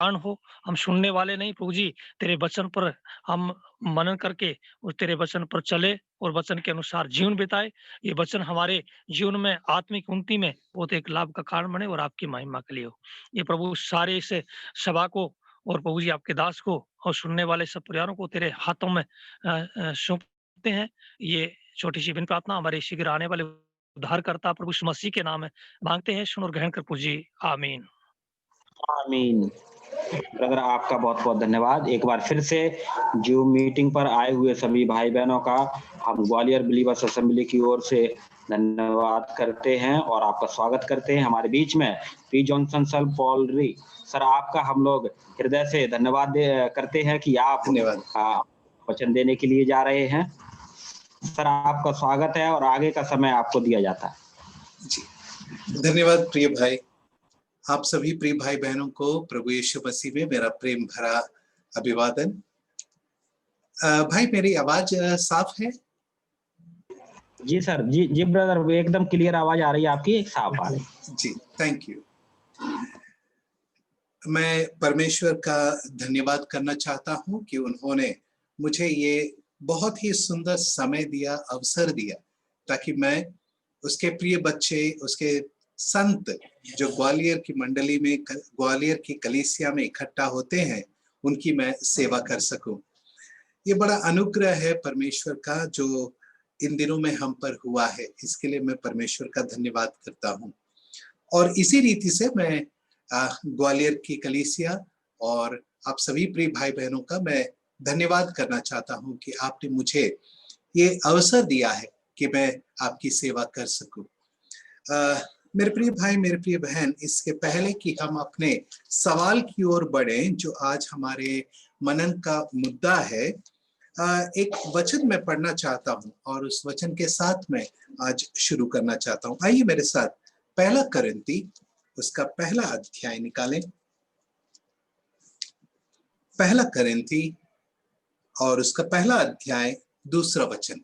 कल्याण हो। हम सुनने वाले नहीं प्रभु जी, तेरे वचन पर हम मनन करके और तेरे वचन पर चले और वचन के अनुसार जीवन बिताए। ये वचन हमारे जीवन में आत्मिक उन्नति में बहुत एक लाभ का कारण बने और आपकी महिमा के लिए हो। ये प्रभु सारे इस सभा को और प्रभु जी आपके दास को और सुनने वाले सब परिवारों को तेरे हाथों में सौंपते हैं। ये छोटी-सी विनती प्रार्थना हमारे शीघ्र आने वाले उद्धारकर्ता प्रभु यीशु मसीह के नाम में माँगते हैं, सुन और ग्रहण कर पूजिए। आमीन। आमीन। ब्रदर आपका बहुत-बहुत धन्यवाद। एक बार फिर से जूम मीटिंग पर आए हुए सभी भाई-बहनों का हम ग्वालियर बिलीवर्स असेंबली की ओर से धन्यवाद करते हैं और आपका स्वागत करते हैं हमारे बीच में पी जॉनसन सर पॉलरी सर आपका हम लोग हृदय से धन्यवाद करते हैं कि आप वचन देने के लिए जा रहे हैं। सर आपका स्वागत है और आगे का समय आपको दिया जाता है। जी, धन्यवाद प्रिय भाई। आप सभी प्रिय भाई बहनों को प्रभु यीशु मसीह में मेरा प्रेम भरा अभिवादन। भाई मेरी आवाज साफ है? जी सर, जी ब्रदर, एकदम क्लियर आवाज आ रही है आपकी, एक साफ आ रही। जी, थैंक यू। मैं परमेश्वर का धन्यवाद करना चाहता हूं कि उन्होंने मुझे ये बहुत ही सुंदर समय दिया, अवसर दिया, ताकि मैं उसके प्रिय बच्चे, उसके संत जो ग्वालियर की मंडली में, ग्वालियर की कलीसिया में इकट्ठा होते हैं, उनकी मैं सेवा कर सकूं। ये बड़ा अनुग्रह है परमेश्वर का जो इन दिनों में हम पर हुआ है। इसके लिए मैं परमेश्वर का धन्यवाद करता हूं। और इसी रीति से मैं ग्वालियर की कलीसिया और आप सभी प्रिय भाई बहनों का मैं धन्यवाद करना चाहता हूं कि आपने मुझे ये अवसर दिया है कि मैं आपकी सेवा कर सकूं। मेरे प्रिय भाई, मेरे प्रिय बहन, इसके पहले कि हम अपने सवाल की ओर बढ़ें, जो आज हमारे मनन का मुद्दा है, एक वचन मैं पढ़ना चाहता हूं और उस वचन के साथ मैं आज शुरू करना चाहता हूं। आइए मेरे साथ पहला कुरिन्ती उसका पहला अध्याय निकालें। पहला कुरिन्ती और उसका पहला अध्याय दूसरा वचन।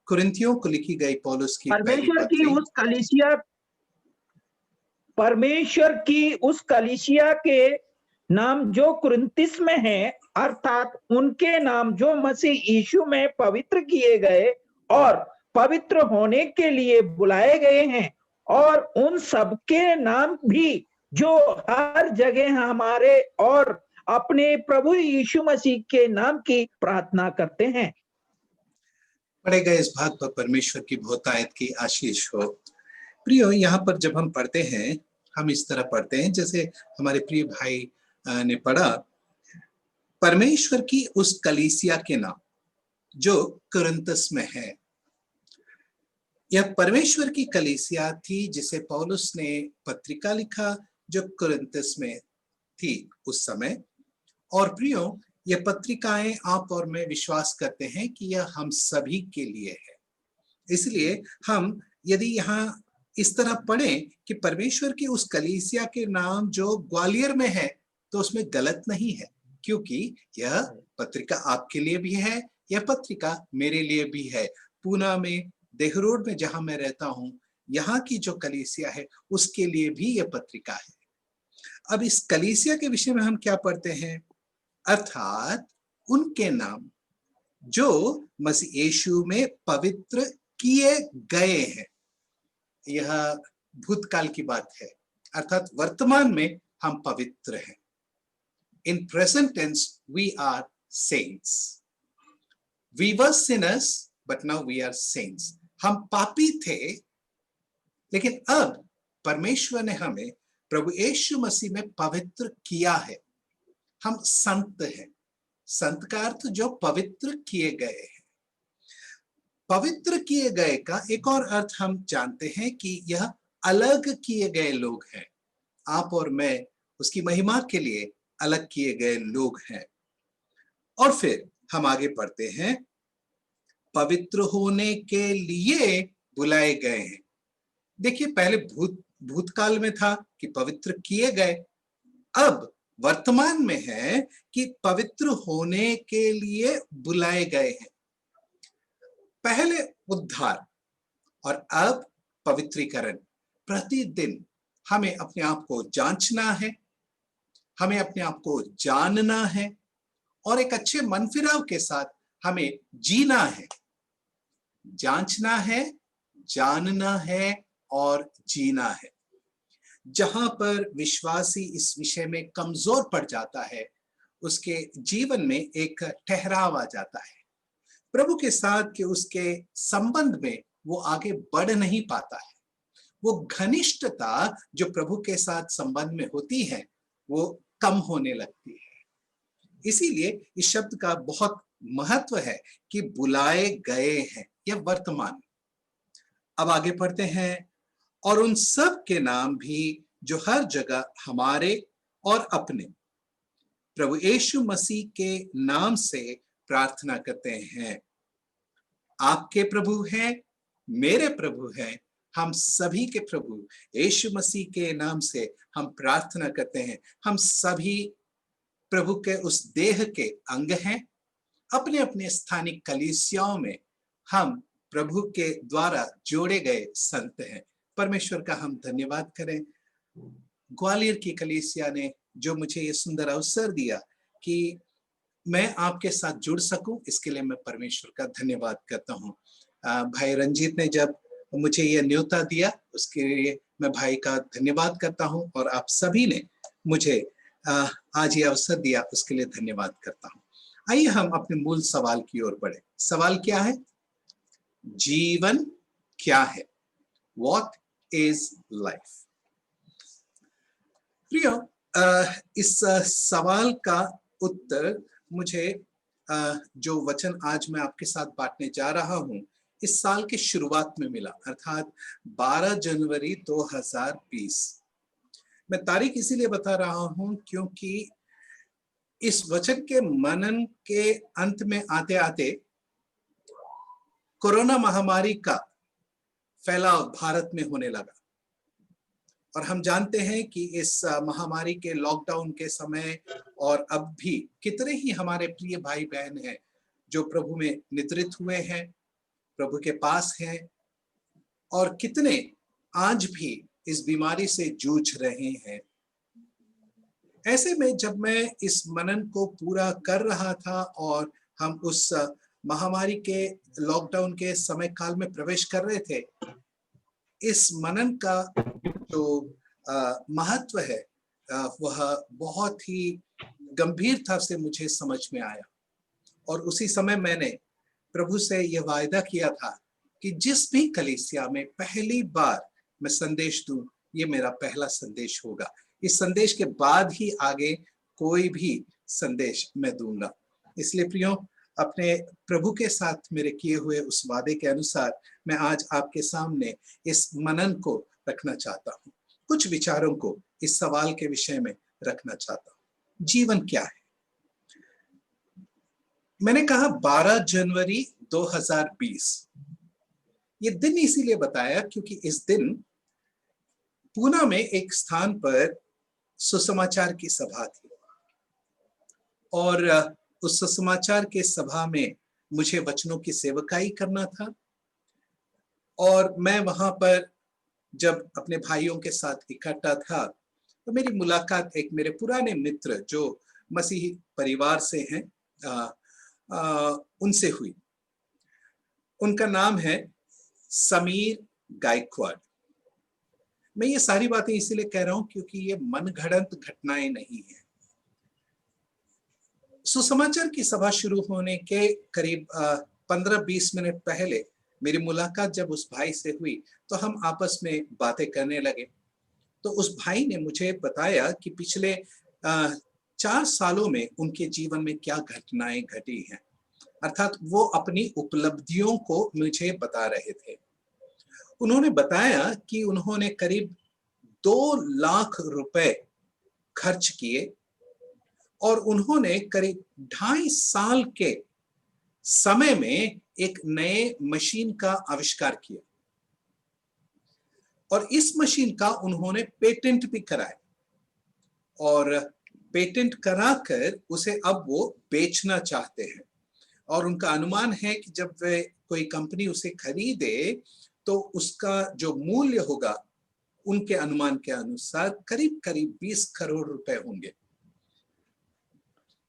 कुरिन्थियों को लिखी गई पौलुस की परमेश्वर की उस कलीसिया के नाम जो कुरिन्थिस में है, अर्थात उनके नाम जो मसीह यीशु में पवित्र किए गए और पवित्र होने के लिए बुलाए गए हैं, और उन सबके नाम भी जो हर जगह हमारे और अपने प्रभु यीशु मसीह के नाम की प्रार्थना करते हैं। पढ़े गए इस भाग पर परमेश्वर की बहुतायत की आशीष हो। प्रियो, यहाँ पर जब हम पढ़ते हैं, हम इस तरह पढ़ते हैं जैसे हमारे प्रिय भाई ने पढ़ा, परमेश्वर की उस कलीसिया के नाम जो कुरिन्थस में है। यह परमेश्वर की कलीसिया थी जिसे पौलुस ने पत्रिका लिखा, जो कुरिन्थस में थी उस समय। और प्रियो, यह पत्रिकाएं आप और मैं विश्वास करते हैं कि यह हम सभी के लिए है। इसलिए हम यदि यहाँ इस तरह पढ़ें कि परमेश्वर की उस कलीसिया के नाम जो ग्वालियर में है, तो उसमें गलत नहीं है, क्योंकि यह पत्रिका आपके लिए भी है, यह पत्रिका मेरे लिए भी है। पूना में, देहरोड में जहां मैं रहता हूं, यहाँ की जो कलीसिया है उसके लिए भी यह पत्रिका है। अब इस कलीसिया के विषय में हम क्या पढ़ते हैं? अर्थात उनके नाम जो मसीह यीशु में पवित्र किए गए हैं। यह भूतकाल की बात है, अर्थात वर्तमान में हम पवित्र हैं। In present tense we are saints. We were sinners but now we are saints. हम पापी थे, लेकिन अब परमेश्वर ने हमें प्रभु यीशु मसीह में पवित्र किया है। हम संत हैं। संत का अर्थ जो पवित्र किए गए हैं। पवित्र किए गए का एक और अर्थ हम जानते हैं कि यह अलग किए गए लोग हैं। आप और मैं उसकी महिमा के लिए अलग किए गए लोग हैं। और फिर हम आगे पढ़ते हैं, पवित्र होने के लिए बुलाए गए हैं। देखिए, पहले भूतकाल में था कि पवित्र किए गए, अब वर्तमान में है कि पवित्र होने के लिए बुलाए गए हैं। पहले उद्धार और अब पवित्रीकरण। प्रतिदिन हमें अपने आप को जांचना है, हमें अपने आप को जानना है और एक अच्छे मनफिराव के साथ हमें जीना है, जांचना है, जानना है और जीना है। जहां पर विश्वासी इस विषय में कमजोर पड़ जाता है, उसके जीवन में एक ठहराव आ जाता है। प्रभु के साथ के उसके संबंध में वो आगे बढ़ नहीं पाता है। वो घनिष्ठता जो प्रभु के साथ संबंध में होती है वो कम होने लगती है। इसीलिए इस शब्द का बहुत महत्व है कि बुलाए गए हैं, यह वर्तमान। अब आगे पढ़ते हैं, और उन सब के नाम भी जो हर जगह हमारे और अपने प्रभु यीशु मसीह के नाम से प्रार्थना करते हैं। आपके प्रभु हैं, मेरे प्रभु हैं, हम सभी के प्रभु यीशु मसीह के नाम से हम प्रार्थना करते हैं। हम सभी प्रभु के उस देह के अंग हैं। अपने अपने स्थानिक कलीसियाओं में हम प्रभु के द्वारा जोड़े गए संत हैं। परमेश्वर का हम धन्यवाद करें। ग्वालियर की कलीसिया ने जो मुझे ये सुंदर अवसर दिया कि मैं आपके साथ जुड़ सकूं, इसके लिए मैं परमेश्वर का धन्यवाद करता हूं। भाई रंजीत ने जब मुझे ये न्योता दिया, उसके लिए मैं भाई का धन्यवाद करता हूं, और आप सभी ने मुझे आज ये अवसर दिया, उसके लिए धन्यवाद करता हूं। आइए हम अपने मूल सवाल की ओर बढ़े। सवाल क्या है? जीवन क्या है? What is life? प्रियो, इस सवाल का उत्तर मुझे जो वचन आज मैं आपके साथ बांटने जा रहा हूं, इस साल के शुरुआत में मिला, अर्थात 12 जनवरी 2020। मैं तारीख इसीलिए बता रहा हूं क्योंकि इस वचन के मनन के अंत में आते आते कोरोना महामारी का फैलाव भारत में होने लगा, और हम जानते हैं कि इस महामारी के लॉकडाउन के समय और अब भी कितने ही हमारे प्रिय भाई बहन हैं जो प्रभु में निद्रित हुए हैं, प्रभु के पास हैं, और कितने आज भी इस बीमारी से जूझ रहे हैं। ऐसे में जब मैं इस मनन को पूरा कर रहा था और हम उस महामारी के लॉकडाउन के समय काल में प्रवेश कर रहे थे, इस मनन का जो महत्व है वह बहुत ही गंभीरता से मुझे समझ में आया। और उसी समय मैंने प्रभु से यह वायदा किया था कि जिस भी कलीसिया में पहली बार मैं संदेश दूं, ये मेरा पहला संदेश होगा। इस संदेश के बाद ही आगे कोई भी संदेश मैं दूंगा। इसलिए प्रियो, अपने प्रभु के साथ मेरे किए हुए उस वादे के अनुसार मैं आज आपके सामने इस मनन को रखना चाहता हूँ, कुछ विचारों को इस सवाल के विषय में रखना चाहता हूँ। जीवन क्या है? मैंने कहा 12 जनवरी 2020। ये दिन इसीलिए बताया क्योंकि इस दिन पूना में एक स्थान पर सुसमाचार की सभा थी, और उस सुसमाचार के सभा में मुझे वचनों की सेवकाई करना था। और मैं वहां पर जब अपने भाइयों के साथ इकट्ठा था तो मेरी मुलाकात एक मेरे पुराने मित्र जो मसीही परिवार से हैं उनसे हुई। उनका नाम है समीर गायकवाड़। मैं ये सारी बातें इसीलिए कह रहा हूं क्योंकि ये मनगढ़ंत घटनाएं नहीं है। सुसमाचार की सभा शुरू होने के करीब 15-20 मिनट पहले मेरी मुलाकात जब उस भाई से हुई तो हम आपस में बातें करने लगे। तो उस भाई ने मुझे बताया कि पिछले 4 सालों में उनके जीवन में क्या घटनाएं घटी हैं, अर्थात वो अपनी उपलब्धियों को मुझे बता रहे थे। उन्होंने बताया कि उन्होंने करीब 2 लाख रुपए खर्च किए और उन्होंने करीब 2.5 साल के समय में एक नए मशीन का आविष्कार किया, और इस मशीन का उन्होंने पेटेंट भी कराया, और पेटेंट कराकर उसे अब वो बेचना चाहते हैं। और उनका अनुमान है कि जब वे कोई कंपनी उसे खरीदे तो उसका जो मूल्य होगा उनके अनुमान के अनुसार करीब करीब 20 करोड़ रुपए होंगे।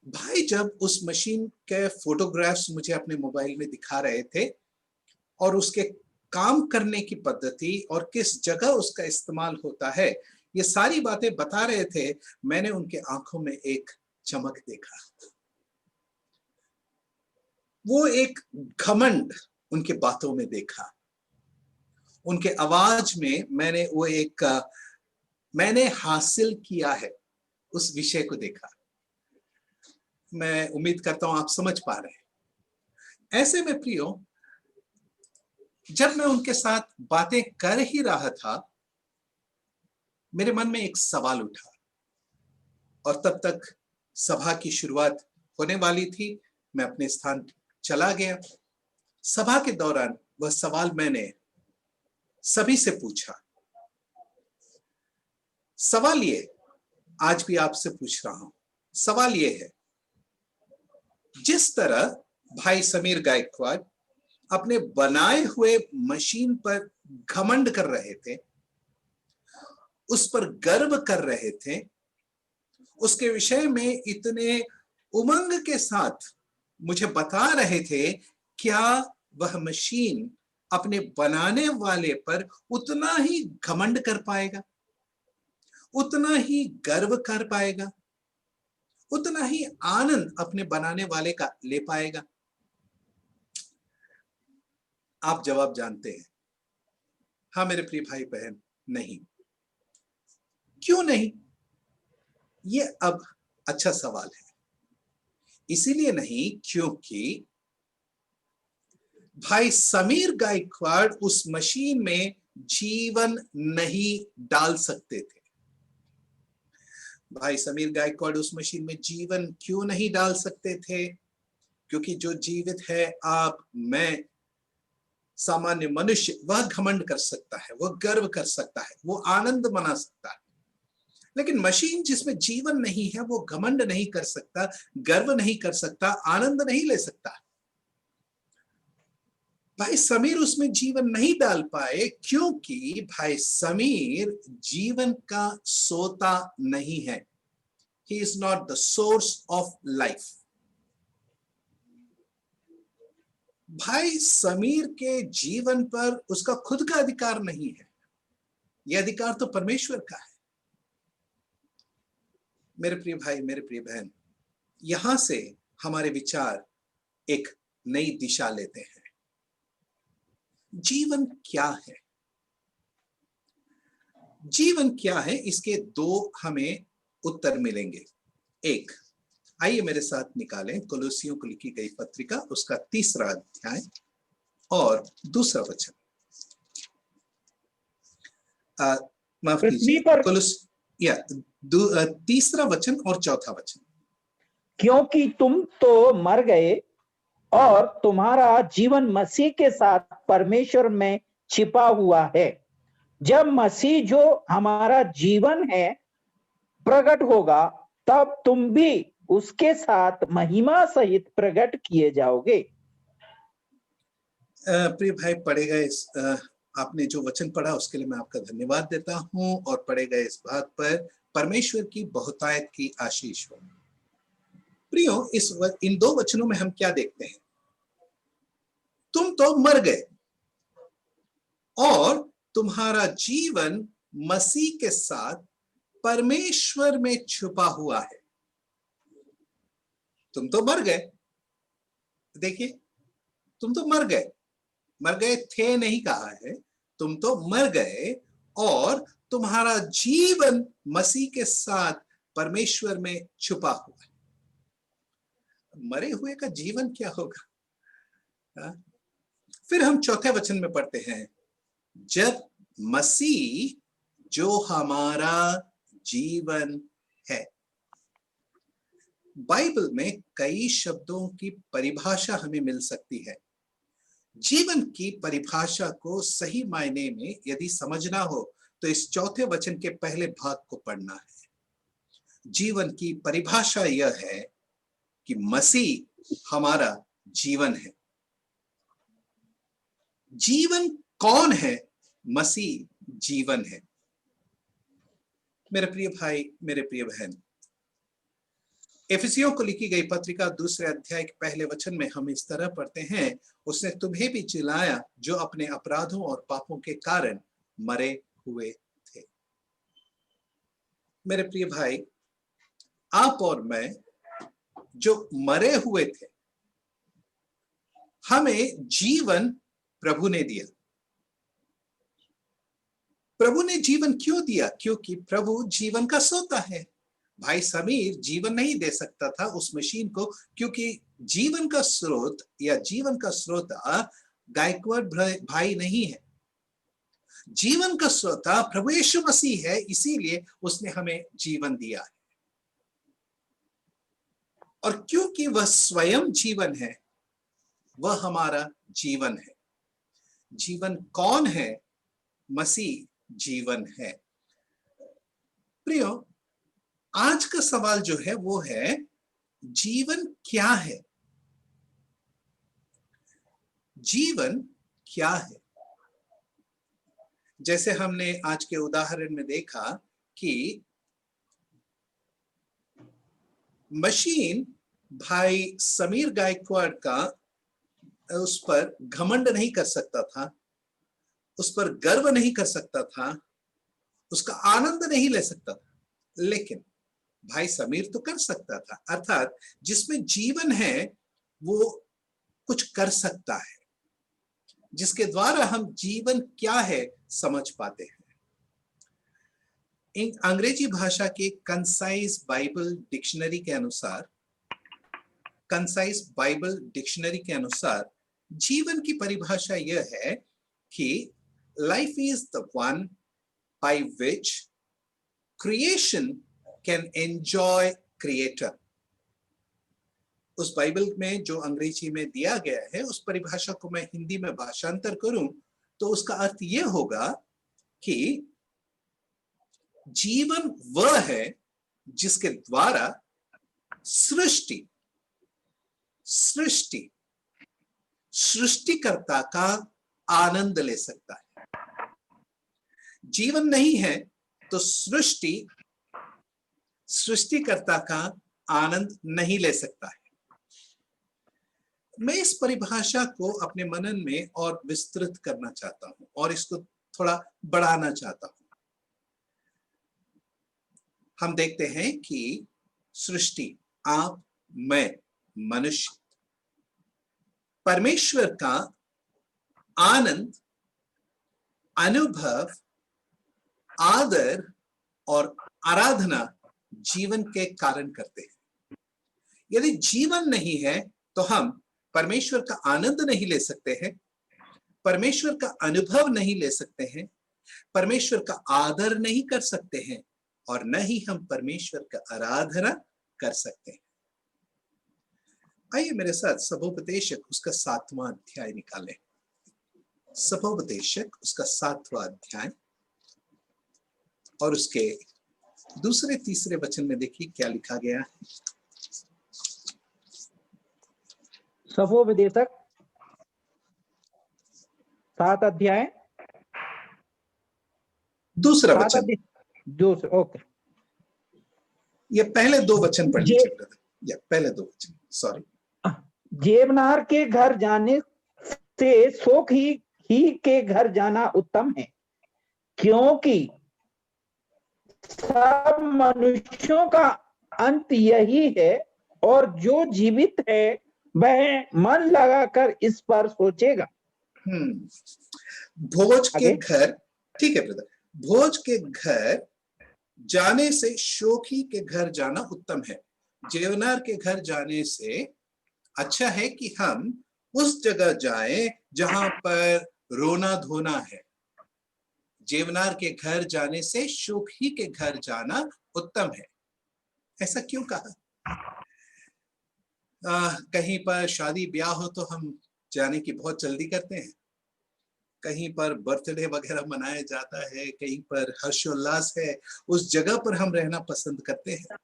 भाई जब उस मशीन के फोटोग्राफ्स मुझे अपने मोबाइल में दिखा रहे थे और उसके काम करने की पद्धति और किस जगह उसका इस्तेमाल होता है, ये सारी बातें बता रहे थे, मैंने उनके आंखों में एक चमक देखा। वो एक घमंड उनके बातों में देखा, उनके आवाज में मैंने वो एक मैंने हासिल किया है उस विषय को देखा। मैं उम्मीद करता हूं आप समझ पा रहे हैं। ऐसे में प्रियो, जब मैं उनके साथ बातें कर ही रहा था, मेरे मन में एक सवाल उठा और तब तक सभा की शुरुआत होने वाली थी। मैं अपने स्थान चला गया। सभा के दौरान वह सवाल मैंने सभी से पूछा। सवाल ये आज भी आपसे पूछ रहा हूं। सवाल ये है, जिस तरह भाई समीर गायकवाड़ अपने बनाए हुए मशीन पर घमंड कर रहे थे, उस पर गर्व कर रहे थे, उसके विषय में इतने उमंग के साथ मुझे बता रहे थे, क्या वह मशीन अपने बनाने वाले पर उतना ही घमंड कर पाएगा, उतना ही गर्व कर पाएगा, उतना ही आनंद अपने बनाने वाले का ले पाएगा? आप जवाब जानते हैं। हाँ मेरे प्रिय भाई बहन, नहीं। क्यों नहीं? ये अब अच्छा सवाल है। इसीलिए नहीं क्योंकि भाई समीर गायकवाड़ उस मशीन में जीवन नहीं डाल सकते थे। भाई समीर गायकवाड़ उस मशीन में जीवन क्यों नहीं डाल सकते थे? क्योंकि जो जीवित है, आप, मैं, सामान्य मनुष्य, वह घमंड कर सकता है, वह गर्व कर सकता है, वो आनंद मना सकता है। लेकिन मशीन जिसमें जीवन नहीं है, वो घमंड नहीं कर सकता, गर्व नहीं कर सकता, आनंद नहीं ले सकता। भाई समीर उसमें जीवन नहीं डाल पाए क्योंकि भाई समीर जीवन का सोता नहीं है। He is not the source of life. भाई समीर के जीवन पर उसका खुद का अधिकार नहीं है, यह अधिकार तो परमेश्वर का है। मेरे प्रिय भाई, मेरे प्रिय बहन, यहां से हमारे विचार एक नई दिशा लेते हैं। जीवन क्या है? जीवन क्या है, इसके दो हमें उत्तर मिलेंगे। एक, आइए मेरे साथ निकालें कोलोसियों को लिखी गई पत्रिका, उसका 3रा अध्याय और 2रा वचन। माफ कीजिए, कोलोसिया 3रा वचन और 4था वचन। क्योंकि तुम तो मर गए और तुम्हारा जीवन मसीह के साथ परमेश्वर में छिपा हुआ है। जब मसीह जो हमारा जीवन है प्रकट होगा, तब तुम भी उसके साथ महिमा सहित प्रकट किए जाओगे। प्रिय भाई, पढ़े गए आपने जो वचन पढ़ा उसके लिए मैं आपका धन्यवाद देता हूं, और पढ़े गए इस बात पर परमेश्वर की बहुतायत की आशीष हो। प्रियो, इन 2 वचनों में हम क्या देखते हैं? तुम तो मर गए और तुम्हारा जीवन मसीह के साथ परमेश्वर में छुपा हुआ है। तुम तो मर गए। देखिए, तुम तो मर गए थे नहीं कहा है, तुम तो मर गए और तुम्हारा जीवन मसीह के साथ परमेश्वर में छुपा हुआ है। मरे हुए का जीवन क्या होगा? फिर हम 4थे वचन में पढ़ते हैं, जब मसीह जो हमारा जीवन है। बाइबल में कई शब्दों की परिभाषा हमें मिल सकती है। जीवन की परिभाषा को सही मायने में यदि समझना हो तो इस 4थे वचन के पहले भाग को पढ़ना है। जीवन की परिभाषा यह है कि मसीह हमारा जीवन है। जीवन कौन है? मसीह जीवन है। मेरे प्रिय भाई, मेरे प्रिय बहन, एफिसियों को लिखी गई पत्रिका 2 अध्याय के पहले वचन में हम इस तरह पढ़ते हैं, उसने तुम्हें भी जिलाया जो अपने अपराधों और पापों के कारण मरे हुए थे। मेरे प्रिय भाई, आप और मैं जो मरे हुए थे, हमें जीवन प्रभु ने दिया। प्रभु ने जीवन क्यों दिया? क्योंकि प्रभु जीवन का सोता है। भाई समीर जीवन नहीं दे सकता था उस मशीन को, क्योंकि जीवन का स्रोत या जीवन का स्रोता गायकवाड़ भाई नहीं है। जीवन का स्रोता प्रभु यीशु मसीह है, इसीलिए उसने हमें जीवन दिया है। और क्योंकि वह स्वयं जीवन है, वह हमारा जीवन है। जीवन कौन है? मसीह जीवन है। प्रियो, आज का सवाल जो है वो है, जीवन क्या है? जीवन क्या है? जैसे हमने आज के उदाहरण में देखा कि मशीन भाई समीर गायकवाड़ का उस पर घमंड नहीं कर सकता था, उस पर गर्व नहीं कर सकता था, उसका आनंद नहीं ले सकता था, लेकिन भाई समीर तो कर सकता था। अर्थात जिसमें जीवन है वो कुछ कर सकता है, जिसके द्वारा हम जीवन क्या है समझ पाते हैं। अंग्रेजी भाषा के कंसाइज बाइबल डिक्शनरी के अनुसार जीवन की परिभाषा यह है कि life is the one by which creation can enjoy creator. उस बाइबल में जो अंग्रेजी में दिया गया है, उस परिभाषा को मैं हिंदी में भाषांतर करूं तो उसका अर्थ यह होगा कि जीवन वह है जिसके द्वारा सृष्टिकर्ता का आनंद ले सकता है। जीवन नहीं है तो सृष्टिकर्ता का आनंद नहीं ले सकता है। मैं इस परिभाषा को अपने मनन में और विस्तृत करना चाहता हूं और इसको थोड़ा बढ़ाना चाहता हूं। हम देखते हैं कि सृष्टि, आप, मैं, मनुष्य, परमेश्वर का आनंद, अनुभव, आदर और आराधना जीवन के कारण करते हैं। यदि जीवन नहीं है तो हम परमेश्वर का आनंद नहीं ले सकते हैं, परमेश्वर का अनुभव नहीं ले सकते हैं, परमेश्वर का आदर नहीं कर सकते हैं और न ही हम परमेश्वर का आराधना कर सकते हैं। आइए मेरे साथ सभोपदेशक उसका 7वां अध्याय निकालें। सभोपदेशक उसका 7वां अध्याय और उसके 2-3 वचन में देखिए क्या लिखा गया है। सभोपदेशक 7 अध्याय 2 वचन। ओके, ये पहले 2 वचन पढ़ लीजिए ब्रदर, या पहले 2 वचन, सॉरी। जेवनार के घर जाने से शोक ही के घर जाना उत्तम है, क्योंकि सब मनुष्यों का अंत यही है और जो जीवित है वह मन लगाकर इस पर सोचेगा। भोज के घर, ठीक है ब्रदर, भोज के घर जाने से शोकी के घर जाना उत्तम है। जेवनार के घर जाने से अच्छा है कि हम उस जगह जाएं जहां पर रोना धोना है। जेवनार के घर जाने से शोकी के घर जाना उत्तम है। ऐसा क्यों कहा? कहीं पर शादी ब्याह हो तो हम जाने की बहुत जल्दी करते हैं, कहीं पर बर्थडे वगैरह मनाया जाता है, कहीं पर हर्षोल्लास है, उस जगह पर हम रहना पसंद करते हैं।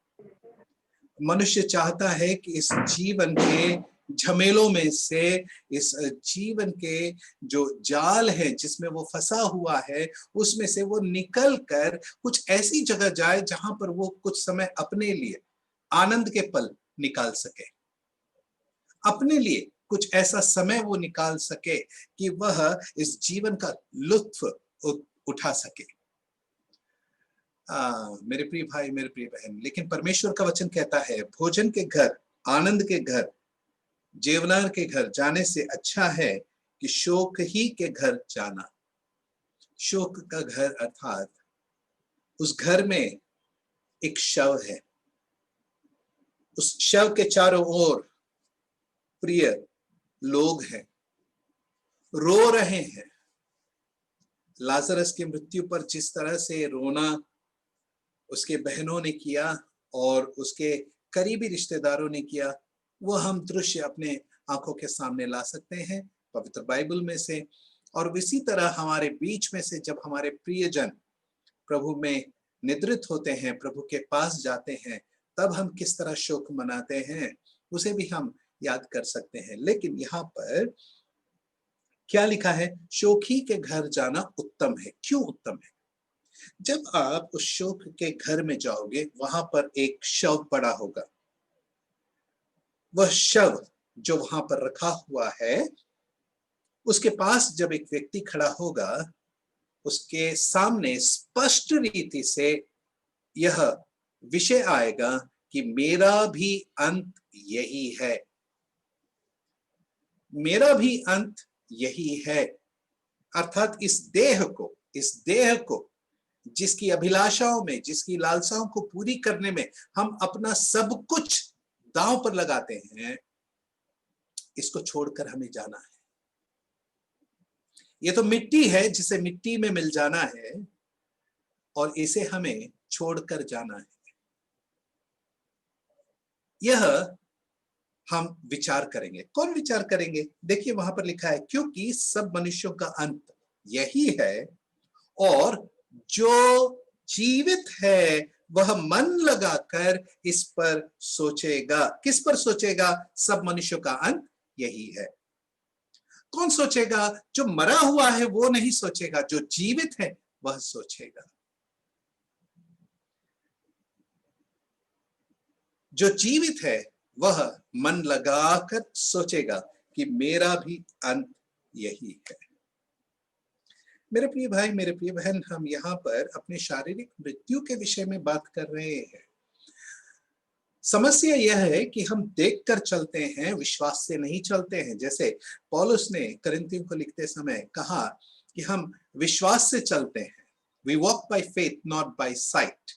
मनुष्य चाहता है कि इस जीवन के झमेलों में से, इस जीवन के जो जाल है जिसमें वो फंसा हुआ है, उसमें से वो निकल कर कुछ ऐसी जगह जाए जहां पर वो कुछ समय अपने लिए, आनंद के पल निकाल सके, अपने लिए कुछ ऐसा समय वो निकाल सके कि वह इस जीवन का लुत्फ उठा सके। मेरे प्रिय भाई, मेरे प्रिय बहन, लेकिन परमेश्वर का वचन कहता है भोजन के घर, आनंद के घर, जेवनार के घर जाने से अच्छा है कि शोक ही के घर जाना। शोक का घर अर्थात उस घर में एक शव है, उस शव के चारों ओर प्रिय लोग हैं, रो रहे हैं। लाजरस की मृत्यु पर जिस तरह से रोना उसके बहनों ने किया और उसके करीबी रिश्तेदारों ने किया, वो हम दृश्य अपने आंखों के सामने ला सकते हैं पवित्र बाइबल में से। और इसी तरह हमारे बीच में से जब हमारे प्रियजन प्रभु में निद्रित होते हैं, प्रभु के पास जाते हैं, तब हम किस तरह शोक मनाते हैं उसे भी हम याद कर सकते हैं। लेकिन यहाँ पर क्या लिखा है? शोकी के घर जाना उत्तम है। क्यों उत्तम है? जब आप उस शोक के घर में जाओगे, वहां पर एक शव पड़ा होगा। वह शव जो वहां पर रखा हुआ है, उसके पास जब एक व्यक्ति खड़ा होगा, उसके सामने स्पष्ट रीति से यह विषय आएगा कि मेरा भी अंत यही है, मेरा भी अंत यही है। अर्थात इस देह को जिसकी अभिलाषाओं में, जिसकी लालसाओं को पूरी करने में हम अपना सब कुछ दांव पर लगाते हैं, इसको छोड़कर हमें जाना है। ये तो मिट्टी है जिसे मिट्टी में मिल जाना है और इसे हमें छोड़कर जाना है। यह हम विचार करेंगे। कौन विचार करेंगे? देखिए वहां पर लिखा है क्योंकि सब मनुष्यों का अंत यही है और जो जीवित है वह मन लगाकर इस पर सोचेगा। किस पर सोचेगा? सब मनुष्यों का अंत यही है। कौन सोचेगा? जो मरा हुआ है वो नहीं सोचेगा, जो जीवित है वह सोचेगा। जो जीवित है वह मन लगाकर सोचेगा कि मेरा भी अंत यही है। मेरे प्रिय भाई, मेरे प्रिय बहन, हम यहाँ पर अपने शारीरिक मृत्यु के विषय में बात कर रहे हैं। समस्या यह है कि हम देखकर चलते हैं, विश्वास से नहीं चलते हैं। जैसे पौलुस ने कुरिन्थियों को लिखते समय कहा कि हम विश्वास से चलते हैं, we walk by faith not by sight.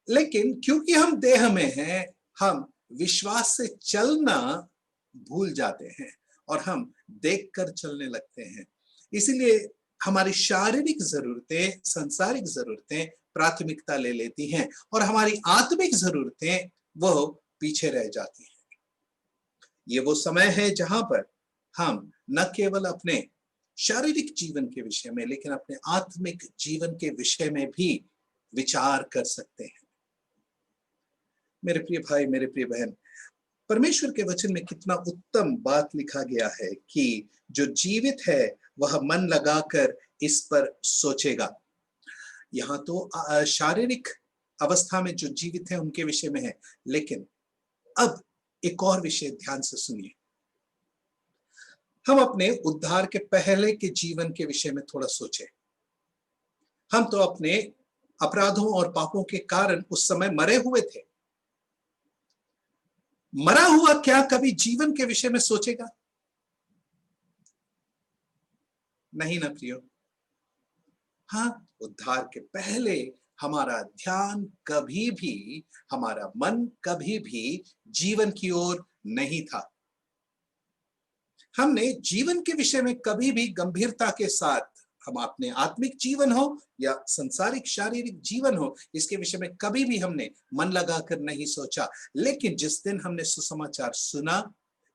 लेकिन क्योंकि हम देह में हैं, हम विश्वास से चलना भूल जाते हैं और हम देखकर चलने लगते हैं। इसीलिए हमारी शारीरिक जरूरतें, सांसारिक जरूरतें प्राथमिकता ले लेती हैं और हमारी आत्मिक जरूरतें वो पीछे रह जाती हैं। ये वो समय है जहां पर हम न केवल अपने शारीरिक जीवन के विषय में, लेकिन अपने आत्मिक जीवन के विषय में भी विचार कर सकते हैं। मेरे प्रिय भाई, मेरे प्रिय बहन, परमेश्वर के वचन में कितना उत्तम बात लिखा गया है कि जो जीवित है वह मन लगाकर इस पर सोचेगा। यहाँ तो शारीरिक अवस्था में जो जीवित है उनके विषय में है, लेकिन अब एक और विषय ध्यान से सुनिए। हम अपने उद्धार के पहले के जीवन के विषय में थोड़ा सोचें। हम तो अपने अपराधों और पापों के कारण उस समय मरे हुए थे। मरा हुआ क्या कभी जीवन के विषय में सोचेगा? नहीं ना प्रियो। हाँ, उद्धार के पहले हमारा ध्यान कभी भी, हमारा मन कभी भी जीवन की ओर नहीं था। हमने जीवन के विषय में कभी भी गंभीरता के साथ, हम अपने आत्मिक जीवन हो या संसारिक शारीरिक जीवन हो, इसके विषय में कभी भी हमने मन लगाकर नहीं सोचा। लेकिन जिस दिन हमने सुसमाचार सुना,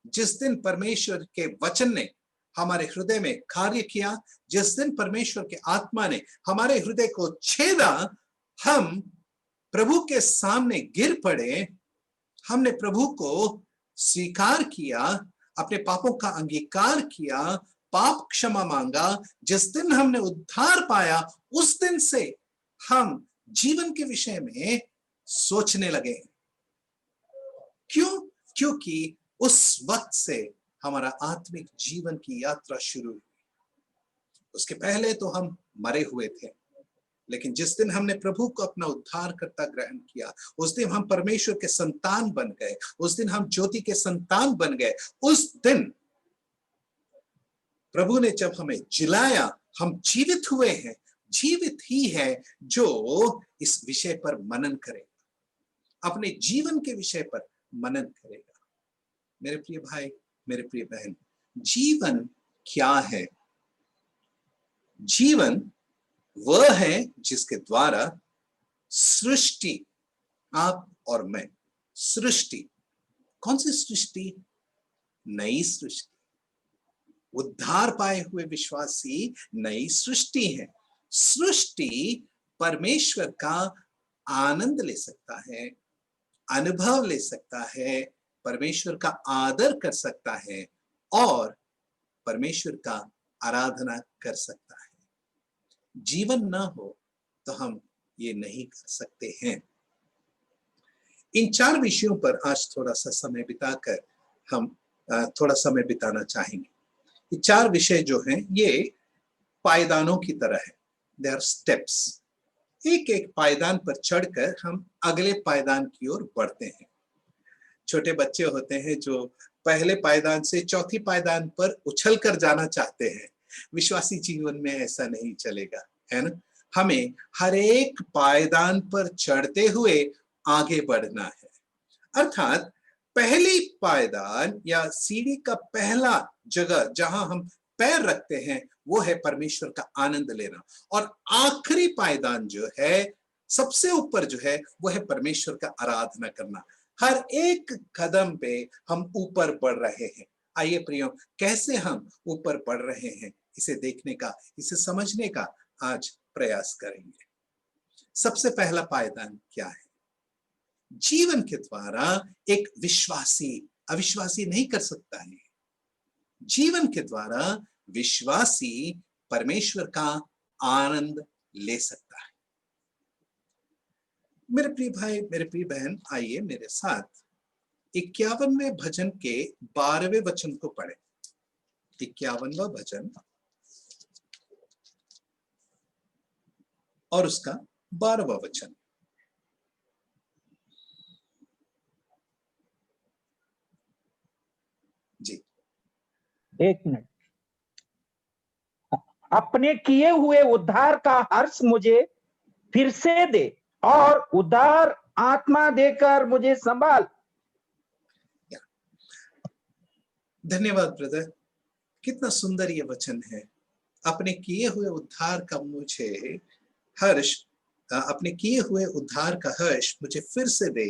जिस दिन परमेश्वर के वचन ने हमारे हृदय में कार्य किया, जिस दिन परमेश्वर के आत्मा ने हमारे हृदय को छेदा, हम प्रभु के सामने गिर पड़े, हमने प्रभु को स्वीकार किया, अपने पापों का अंगीकार किया, पाप क्षमा मांगा। जिस दिन हमने उद्धार पाया, उस दिन से हम जीवन के विषय में सोचने लगे हैं। क्यों? क्योंकि उस वक्त से हमारा आत्मिक जीवन की यात्रा शुरू हुई। उसके पहले तो हम मरे हुए थे, लेकिन जिस दिन हमने प्रभु को अपना उद्धारकर्ता ग्रहण किया, उस दिन हम परमेश्वर के संतान बन गए, उस दिन हम ज्योति के संतान बन गए। उस दिन प्रभु ने जब हमें जिलाया, हम जीवित हुए हैं। जीवित ही है जो इस विषय पर मनन करेगा, अपने जीवन के विषय पर मनन करेगा। मेरे प्रिय भाई, मेरे प्रिय बहन, जीवन क्या है? जीवन वह है जिसके द्वारा सृष्टि, आप और मैं, सृष्टि, कौन सी सृष्टि? नई सृष्टि। उद्धार पाए हुए विश्वासी नई सृष्टि है। सृष्टि परमेश्वर का आनंद ले सकता है, अनुभव ले सकता है, परमेश्वर का आदर कर सकता है और परमेश्वर का आराधना कर सकता है। जीवन ना हो तो हम ये नहीं कर सकते हैं। इन 4 विषयों पर आज थोड़ा सा समय बिताकर हम थोड़ा समय बिताना चाहेंगे। ये 4 विषय जो हैं ये पायदानों की तरह है। They are steps. एक एक पायदान पर चढ़कर हम अगले पायदान की ओर बढ़ते हैं। छोटे बच्चे होते हैं जो पहले पायदान से चौथी पायदान पर उछल कर जाना चाहते हैं। विश्वासी जीवन में ऐसा नहीं चलेगा, है ना? हमें हर एक पायदान पर चढ़ते हुए आगे बढ़ना है। अर्थात पहली पायदान या सीढ़ी का पहला जगह जहां हम पैर रखते हैं वो है परमेश्वर का आनंद लेना, और आखिरी पायदान जो है, सबसे ऊपर जो है, वो है परमेश्वर का आराधना करना। हर एक कदम पे हम ऊपर बढ़ रहे हैं। आइए प्रियो, कैसे हम ऊपर बढ़ रहे हैं इसे देखने का, इसे समझने का आज प्रयास करेंगे। सबसे पहला पायदान क्या है? जीवन के द्वारा एक विश्वासी अविश्वासी नहीं कर सकता है। जीवन के द्वारा विश्वासी परमेश्वर का आनंद ले सकता है। मेरे प्रिय भाई, मेरे प्रिय बहन, आइए मेरे साथ 51वें भजन के 12वें वचन को पढ़ें। 51वां भजन और उसका 12वां वचन। जी, एक मिनट। अपने किए हुए उद्धार का हर्ष मुझे फिर से दे और उदार आत्मा देकर मुझे संभाल। धन्यवाद ब्रदर। कितना सुंदर ये वचन है। अपने किए हुए उद्धार का मुझे हर्ष, अपने किए हुए उद्धार का हर्ष मुझे फिर से दे,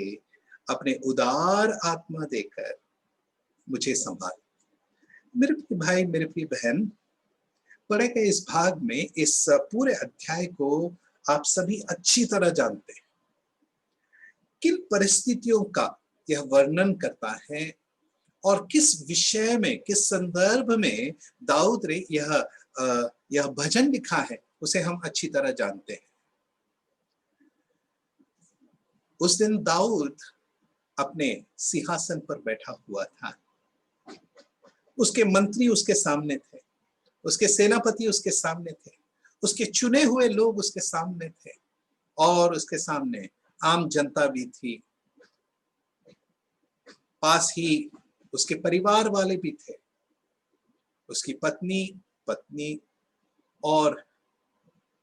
अपने उदार आत्मा देकर मुझे संभाल। मेरे प्रिय भाई, मेरे प्रिय बहन, पढ़े गए इस भाग में, इस पूरे अध्याय को आप सभी अच्छी तरह जानते हैं। किन परिस्थितियों का यह वर्णन करता है और किस विषय में, किस संदर्भ में दाऊद ने यह भजन लिखा है, उसे हम अच्छी तरह जानते हैं। उस दिन दाऊद अपने सिंहासन पर बैठा हुआ था। उसके मंत्री उसके सामने थे, उसके सेनापति उसके सामने थे, उसके चुने हुए लोग उसके सामने थे और उसके सामने आम जनता भी थी। पास ही उसके परिवार वाले भी थे, उसकी पत्नी और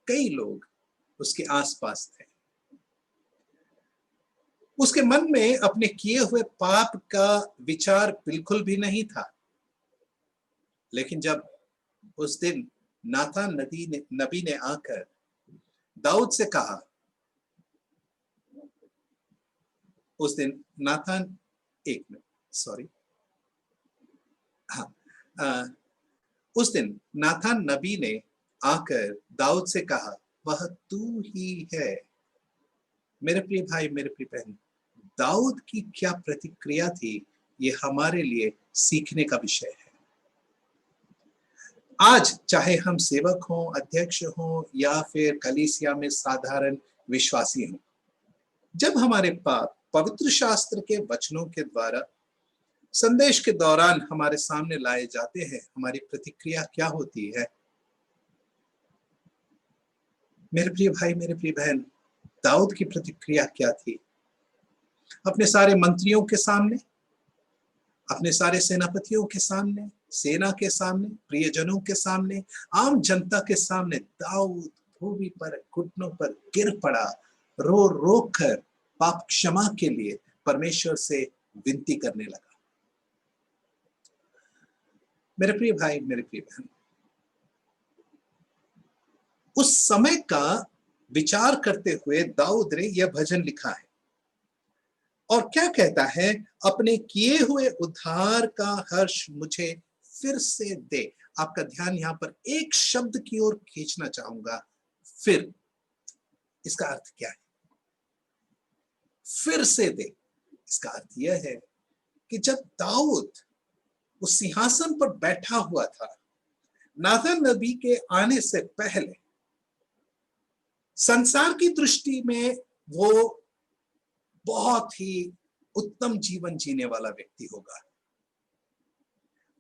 कई लोग उसके आसपास थे। उसके मन में अपने किए हुए पाप का विचार बिल्कुल भी नहीं था। लेकिन जब उस दिन नातान नबी ने आकर दाऊद से कहा, उस दिन नातान, एक मिनट, सॉरी, हाँ, उस दिन नातान नबी ने आकर दाऊद से कहा, वह तू ही है। मेरे प्रिय भाई, मेरे प्रिय बहन, दाऊद की क्या प्रतिक्रिया थी, ये हमारे लिए सीखने का विषय है। आज चाहे हम सेवक हों, अध्यक्ष हों या फिर कलीसिया में साधारण विश्वासी हों, जब हमारे पास पवित्र शास्त्र के वचनों के द्वारा संदेश के दौरान हमारे सामने लाए जाते हैं, हमारी प्रतिक्रिया क्या होती है? मेरे प्रिय भाई, मेरे प्रिय बहन, दाऊद की प्रतिक्रिया क्या थी? अपने सारे मंत्रियों के सामने, अपने सारे सेनापतियों के सामने, सेना के सामने, प्रियजनों के सामने, आम जनता के सामने दाऊद भूमि पर घुटनों पर गिर पड़ा, रो रो कर पाप क्षमा के लिए परमेश्वर से विनती करने लगा। मेरे प्रिय भाई, मेरे प्रिय बहन, उस समय का विचार करते हुए दाऊद ने यह भजन लिखा है और क्या कहता है? अपने किए हुए उद्धार का हर्ष मुझे फिर से दे। आपका ध्यान यहां पर एक शब्द की ओर खींचना चाहूंगा, फिर। इसका अर्थ क्या है? फिर से दे। इसका अर्थ यह है कि जब दाऊद उस सिंहासन पर बैठा हुआ था, नाथन नबी के आने से पहले संसार की दृष्टि में वो बहुत ही उत्तम जीवन जीने वाला व्यक्ति होगा,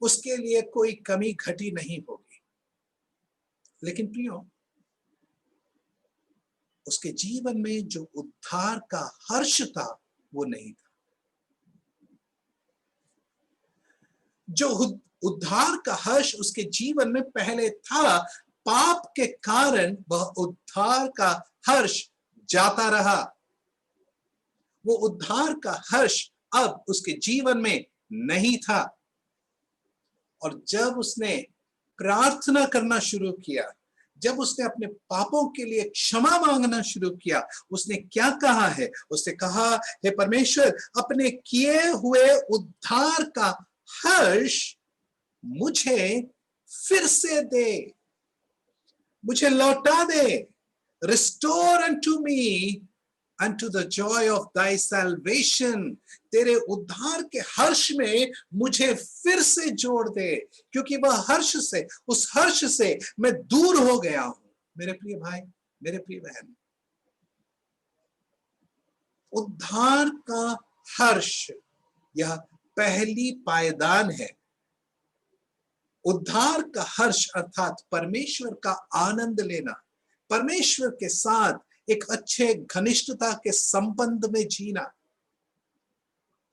उसके लिए कोई कमी घटी नहीं होगी। लेकिन प्रियो, उसके जीवन में जो उद्धार का हर्ष था वो नहीं था। जो उद्धार का हर्ष उसके जीवन में पहले था, पाप के कारण वह उद्धार का हर्ष जाता रहा। वो उद्धार का हर्ष अब उसके जीवन में नहीं था। और जब उसने प्रार्थना करना शुरू किया, जब उसने अपने पापों के लिए क्षमा मांगना शुरू किया, उसने क्या कहा है? उसने कहा, हे परमेश्वर, अपने किए हुए उद्धार का हर्ष मुझे फिर से दे, मुझे लौटा दे। Restore unto me unto the joy of thy salvation। तेरे उद्धार के हर्ष में मुझे फिर से जोड़ दे, क्योंकि वह हर्ष से, उस हर्ष से मैं दूर हो गया हूं। मेरे प्रिय भाई, मेरे प्रिय बहन, उद्धार का हर्ष यह पहली पायदान है। उद्धार का हर्ष अर्थात परमेश्वर का आनंद लेना, परमेश्वर के साथ एक अच्छे घनिष्ठता के संबंध में जीना।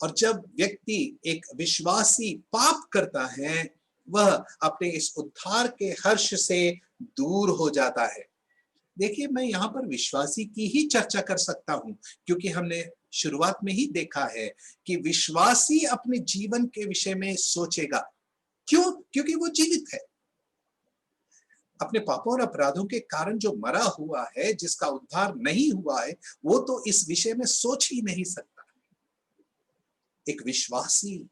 और जब व्यक्ति, एक विश्वासी पाप करता है, वह अपने इस उद्धार के हर्ष से दूर हो जाता है। देखिए, मैं यहाँ पर विश्वासी की ही चर्चा कर सकता हूं, क्योंकि हमने शुरुआत में ही देखा है कि विश्वासी अपने जीवन के विषय में सोचेगा। क्यों? क्योंकि वो जीवित है। अपने पापों और अपराधों के कारण जो मरा हुआ है, जिसका उद्धार नहीं हुआ है, वो तो इस विषय में सोच ही नहीं सकता। एक विश्वासी,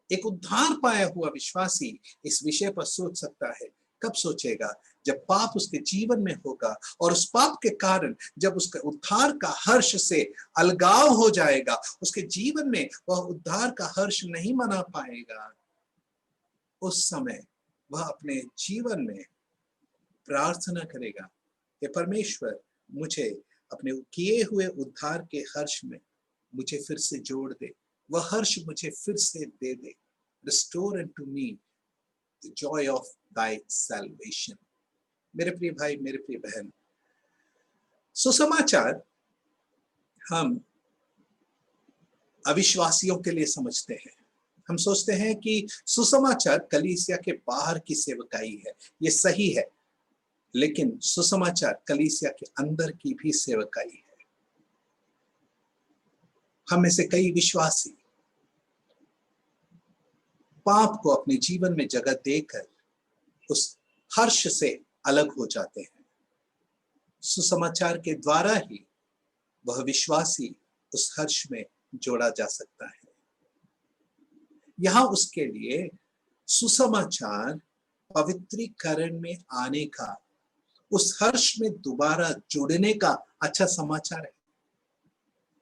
एक उद्धार पाया हुआ विश्वासी इस विषय पर सोच सकता है। कब सोचेगा? जब पाप उसके जीवन में होगा और उस पाप के कारण जब उसके उद्धार का हर्ष से अलगाव हो जाएगा, उसके जीवन में वह उद्धार का हर्ष नहीं मना पाएगा। उस समय वह अपने जीवन में प्रार्थना करेगा, हे परमेश्वर, मुझे अपने किए हुए उद्धार के हर्ष में मुझे फिर से जोड़ दे, वह हर्ष मुझे फिर से दे दे। Restore unto me the joy of thy salvation। मेरे प्रिय भाई, मेरे प्रिय बहन, सुसमाचार हम अविश्वासियों के लिए समझते हैं। हम सोचते हैं कि सुसमाचार कलीसिया के बाहर की सेवकाई है, ये सही है, लेकिन सुसमाचार कलीसिया के अंदर की भी सेवकाई है। हम में से कई विश्वासी पाप को अपने जीवन में जगह देकर उस हर्ष से अलग हो जाते हैं। सुसमाचार के द्वारा ही वह विश्वासी उस हर्ष में जोड़ा जा सकता है। यहां उसके लिए सुसमाचार पवित्रीकरण में आने का, उस हर्ष में दोबारा जुड़ने का अच्छा समाचार है।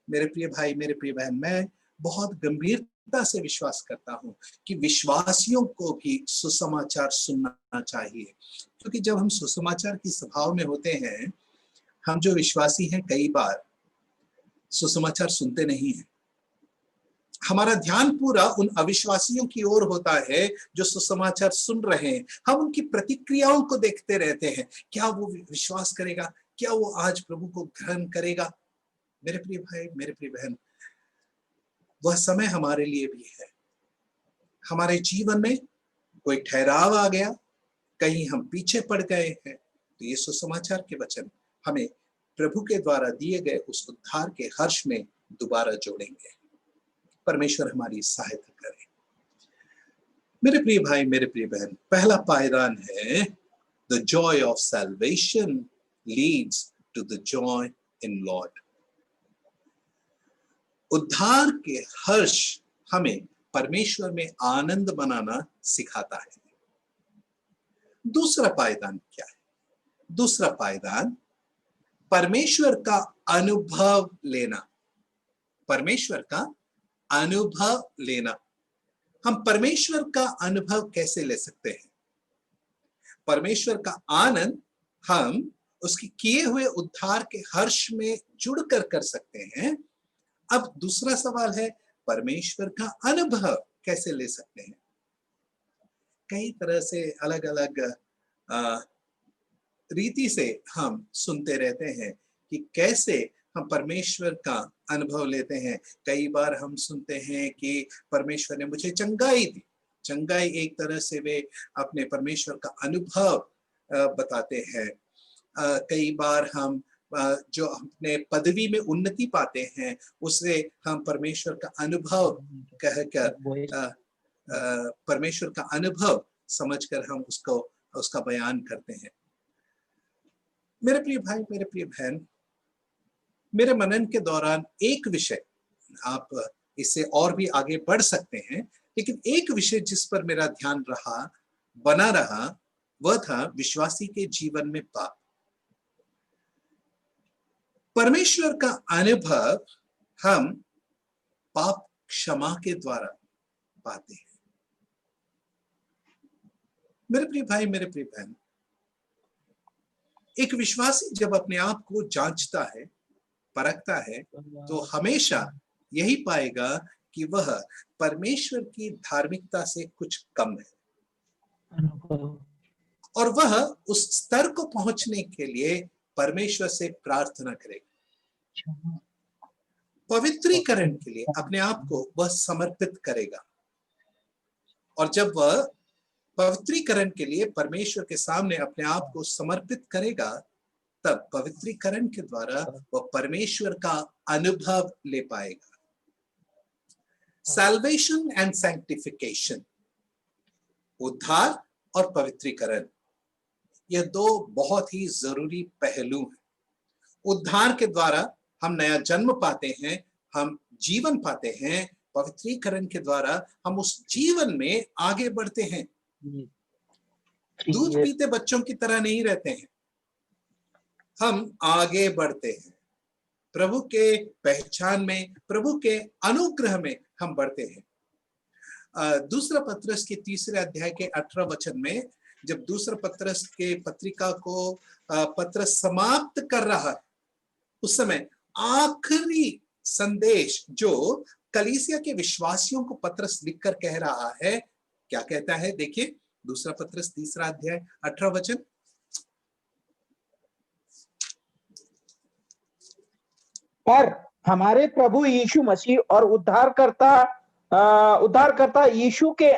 मेरे प्रिय भाई, मेरे प्रिय बहन, मैं बहुत गंभीरता से विश्वास करता हूं कि विश्वासियों को भी सुसमाचार सुनना चाहिए, क्योंकि जब हम सुसमाचार की सभाओं में होते हैं, हम जो विश्वासी हैं, कई बार सुसमाचार सुनते नहीं हैं। हमारा ध्यान पूरा उन अविश्वासियों की ओर होता है जो सुसमाचार सुन रहे हैं। हम उनकी प्रतिक्रियाओं को देखते रहते हैं, क्या वो विश्वास करेगा, क्या वो आज प्रभु को ग्रहण करेगा। मेरे प्रिय भाई, मेरे प्रिय बहन, वह समय हमारे लिए भी है। हमारे जीवन में कोई ठहराव आ गया, कहीं हम पीछे पड़ गए हैं, तो ये सुसमाचार के वचन हमें प्रभु के द्वारा दिए गए उस उद्धार के हर्ष में दोबारा जोड़ेंगे। परमेश्वर हमारी सहायता करे। मेरे प्रिय भाई, मेरे प्रिय बहन, पहला पायदान है the joy of salvation leads to the joy in Lord. उद्धार के हर्ष हमें परमेश्वर में आनंद मनाना सिखाता है। दूसरा पायदान क्या है? दूसरा पायदान परमेश्वर का अनुभव लेना। परमेश्वर का अनुभव लेना। हम परमेश्वर का अनुभव कैसे ले सकते हैं? परमेश्वर का आनंद हम उसके किए हुए उद्धार के हर्ष में जुड़कर कर सकते हैं। अब दूसरा सवाल है, परमेश्वर का अनुभव कैसे ले सकते हैं? कई तरह से अलग अलग रीति से हम सुनते रहते हैं कि कैसे हम परमेश्वर का अनुभव लेते हैं। कई बार हम सुनते हैं कि परमेश्वर ने मुझे चंगाई दी। चंगाई एक तरह से वे अपने परमेश्वर का अनुभव बताते हैं। कई बार हम जो अपने पदवी में उन्नति पाते हैं, उससे हम परमेश्वर का अनुभव कहकर परमेश्वर का अनुभव समझकर हम उसका बयान करते हैं। मेरे प्रिय भाई, मेरे प्रिय बहन, मेरे मनन के दौरान एक विषय, आप इससे और भी आगे बढ़ सकते हैं, लेकिन एक विषय जिस पर मेरा ध्यान बना रहा, वह था विश्वासी के जीवन में पाप। परमेश्वर का अनुभव हम पाप क्षमा के द्वारा पाते हैं। मेरे प्रिय भाई, मेरे प्रिय बहन, एक विश्वासी जब अपने आप को जांचता है, परखता है, तो हमेशा यही पाएगा कि वह परमेश्वर की धार्मिकता से कुछ कम है और वह उस स्तर को पहुंचने के लिए परमेश्वर से प्रार्थना करेगा। पवित्रीकरण के लिए अपने आप को वह समर्पित करेगा और जब वह पवित्रीकरण के लिए परमेश्वर के सामने अपने आप को समर्पित करेगा, तब पवित्रीकरण के द्वारा वह परमेश्वर का अनुभव ले पाएगा। सैल्वेशन एंड सैंक्टिफिकेशन, उद्धार और पवित्रीकरण, यह दो बहुत ही जरूरी पहलू हैं। उद्धार के द्वारा हम नया जन्म पाते हैं, हम जीवन पाते हैं। पवित्रीकरण के द्वारा हम उस जीवन में आगे बढ़ते हैं। दूध पीते बच्चों की तरह नहीं रहते हैं, हम आगे बढ़ते हैं। प्रभु के पहचान में, प्रभु के अनुग्रह में हम बढ़ते हैं। दूसरा पत्रस के 3 अध्याय के 18 वचन में, जब दूसरा पत्रस के पत्रिका को पत्रस समाप्त कर रहा है, उस समय आखिरी संदेश जो कलीसिया के विश्वासियों को पत्रस लिखकर कह रहा है, क्या कहता है? देखिए, दूसरा पत्रस 3 अध्याय 18 वचन। पर हमारे प्रभु यीशु मसीह और उद्धारकर्ता यीशु के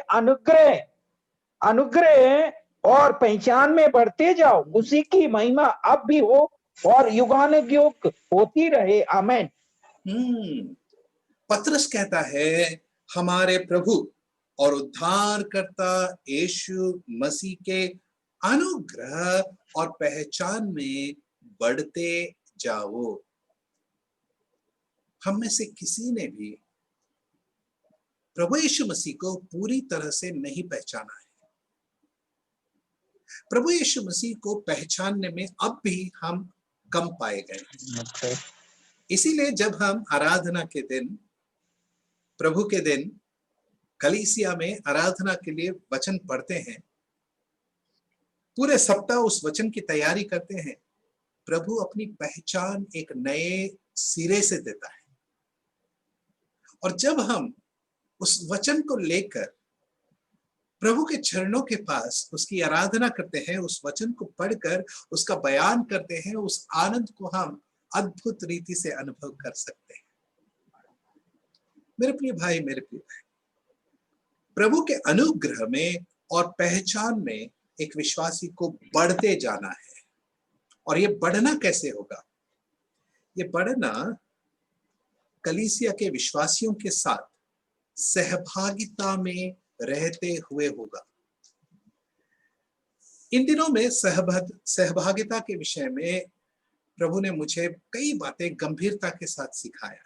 अनुग्रह और पहचान में बढ़ते जाओ। उसी की महिमा अब भी हो और युगानुयुग होती रहे। आमीन। पत्रस कहता है, हमारे प्रभु और उद्धारकर्ता यीशु मसीह के अनुग्रह और पहचान में बढ़ते जाओ। हम में से किसी ने भी प्रभु यीशु मसीह को पूरी तरह से नहीं पहचाना है। प्रभु यीशु मसीह को पहचानने में अब भी हम कम पाए गए। इसीलिए जब हम आराधना के दिन, प्रभु के दिन कलीसिया में आराधना के लिए वचन पढ़ते हैं, पूरे सप्ताह उस वचन की तैयारी करते हैं, प्रभु अपनी पहचान एक नए सिरे से देता है। और जब हम उस वचन को लेकर प्रभु के चरणों के पास उसकी आराधना करते हैं, उस वचन को पढ़कर उसका बयान करते हैं, उस आनंद को हम अद्भुत रीति से अनुभव कर सकते हैं। मेरे प्रिय भाई, मेरे प्रिय भाई, प्रभु के अनुग्रह में और पहचान में एक विश्वासी को बढ़ते जाना है। और ये बढ़ना कैसे होगा? ये बढ़ना कलीसिया के विश्वासियों के साथ सहभागिता में रहते हुए होगा। इन दिनों में सहभागिता के विषय में प्रभु ने मुझे कई बातें गंभीरता के साथ सिखाया।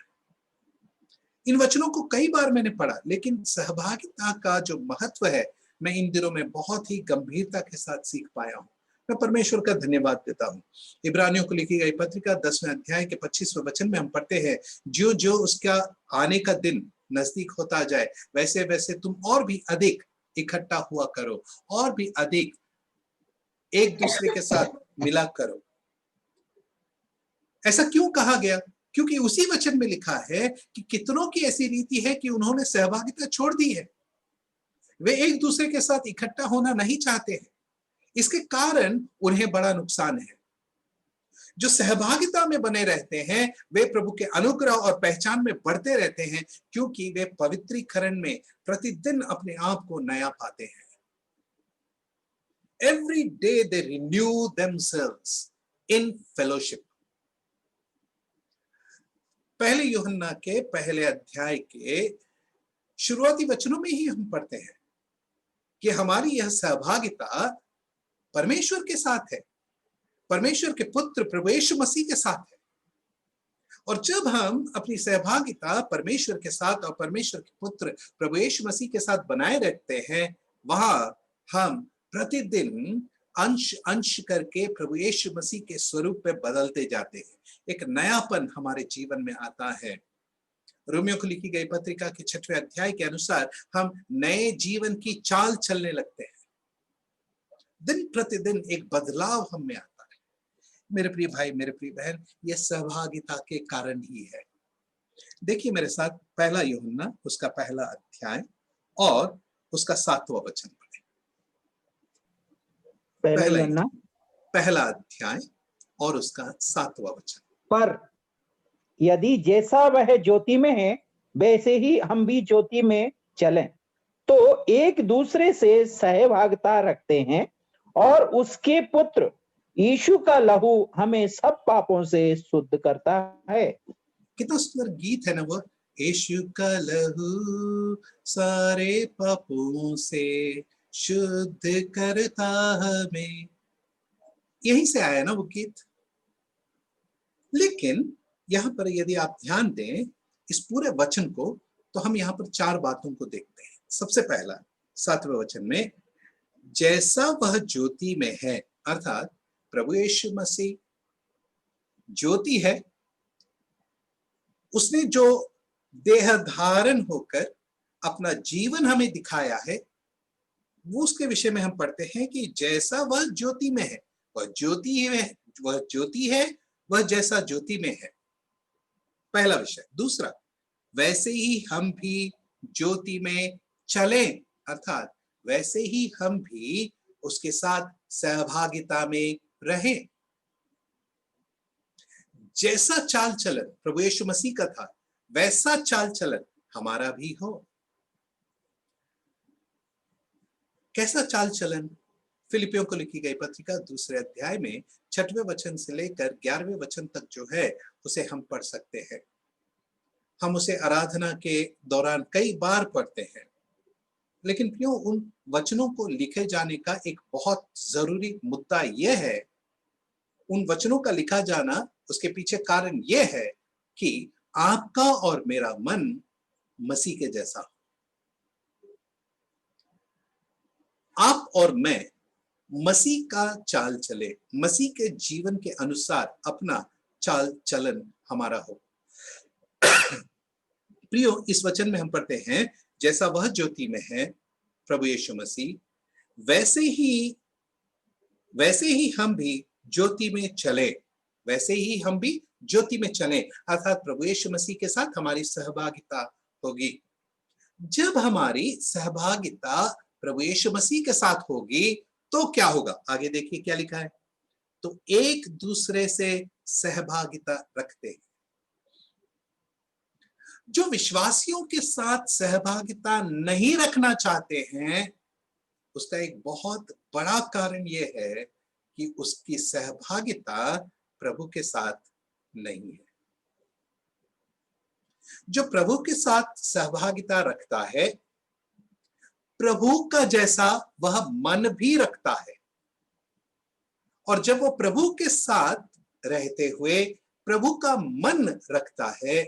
इन वचनों को कई बार मैंने पढ़ा, लेकिन सहभागिता का जो महत्व है मैं इन दिनों में बहुत ही गंभीरता के साथ सीख पाया हूं। मैं परमेश्वर का धन्यवाद देता हूं। इब्रानियों को लिखी गई पत्रिका 10वें अध्याय के 25वें वचन में हम पढ़ते हैं, जो जो उसका आने का दिन नजदीक होता जाए वैसे वैसे तुम और भी अधिक इकट्ठा हुआ करो, और भी अधिक एक दूसरे के साथ मिला करो। ऐसा क्यों कहा गया? क्योंकि उसी वचन में लिखा है कि कितनों की ऐसी रीति है कि उन्होंने सहभागिता छोड़ दी है। वे एक दूसरे के साथ इकट्ठा होना नहीं चाहते हैं। इसके कारण उन्हें बड़ा नुकसान है। जो सहभागिता में बने रहते हैं वे प्रभु के अनुग्रह और पहचान में बढ़ते रहते हैं, क्योंकि वे पवित्रीकरण में प्रतिदिन अपने आप को नया पाते हैं। Every day they renew themselves in fellowship. पहले यूहन्ना के पहले अध्याय के शुरुआती वचनों में ही हम पढ़ते हैं कि हमारी यह सहभागिता परमेश्वर के साथ है, परमेश्वर के पुत्र प्रभु यीशु मसीह के साथ है। और जब हम अपनी सहभागिता परमेश्वर के साथ और परमेश्वर के पुत्र प्रभु यीशु मसीह के साथ बनाए रखते हैं, वहां हम प्रतिदिन अंश अंश करके प्रभु यीशु मसीह के स्वरूप में बदलते जाते हैं। एक नयापन हमारे जीवन में आता है। रोमियो को लिखी गई पत्रिका के 6वें अध्याय के अनुसार हम नए जीवन की चाल चलने लगते हैं। दिन प्रतिदिन एक बदलाव हम में आता है। मेरे प्रिय भाई, मेरे प्रिय बहन, यह सहभागिता के कारण ही है। देखिए मेरे साथ पहला यूहन्ना उसका पहला अध्याय और उसका 7वां वचन पढ़े। पहला अध्याय और उसका 7वां वचन। पर यदि जैसा वह ज्योति में है वैसे ही हम भी ज्योति में चलें, तो एक दूसरे से सहभागिता रखते हैं, और उसके पुत्र यीशु का लहू हमें सब पापों से शुद्ध करता है। कितना सुंदर गीत है ना वो, यीशु का लहू सारे पापों से शुद्ध करता हमें। यहीं से आया ना वो गीत। लेकिन यहां पर यदि आप ध्यान दें इस पूरे वचन को, तो हम यहां पर 4 बातों को देखते हैं। सबसे पहला 7वें वचन में, जैसा वह ज्योति में है, अर्थात प्रभु यीशु मसीह ज्योति है। उसने जो देह धारण होकर अपना जीवन हमें दिखाया है, वो उसके विषय में हम पढ़ते हैं कि जैसा वह ज्योति में है, वह ज्योति है, वह जैसा ज्योति में है। पहला विषय। दूसरा, वैसे ही हम भी ज्योति में चलें, अर्थात वैसे ही हम भी उसके साथ सहभागिता में रहें। जैसा चाल चलन प्रभु यीशु मसीह का था, वैसा चाल चलन हमारा भी हो। कैसा चाल चलन? फिलिपियों को लिखी गई पत्रिका 2 अध्याय में 6वें वचन से लेकर 11वें वचन तक जो है उसे हम पढ़ सकते हैं। हम उसे आराधना के दौरान कई बार पढ़ते हैं। लेकिन क्यों उन वचनों को लिखे जाने का एक बहुत जरूरी मुद्दा यह है, उन वचनों का लिखा जाना, उसके पीछे कारण यह है कि आपका और मेरा मन मसीह के जैसा हो। आप और मैं मसीह का चाल चले, मसीह के जीवन के अनुसार अपना चाल चलन हमारा हो। प्रियो, इस वचन में हम पढ़ते हैं, जैसा वह ज्योति में है प्रभु यीशु मसीह, वैसे ही हम भी ज्योति में चले, वैसे ही हम भी ज्योति में चले, अर्थात प्रभु यीशु मसीह के साथ हमारी सहभागिता होगी। जब हमारी सहभागिता प्रभु यीशु मसीह के साथ होगी तो क्या होगा? आगे देखिए क्या लिखा है। तो एक दूसरे से सहभागिता रखते हैं। जो विश्वासियों के साथ सहभागिता नहीं रखना चाहते हैं, उसका एक बहुत बड़ा कारण यह है कि उसकी सहभागिता प्रभु के साथ नहीं है। जो प्रभु के साथ सहभागिता रखता है, प्रभु का जैसा वह मन भी रखता है, और जब वो प्रभु के साथ रहते हुए प्रभु का मन रखता है,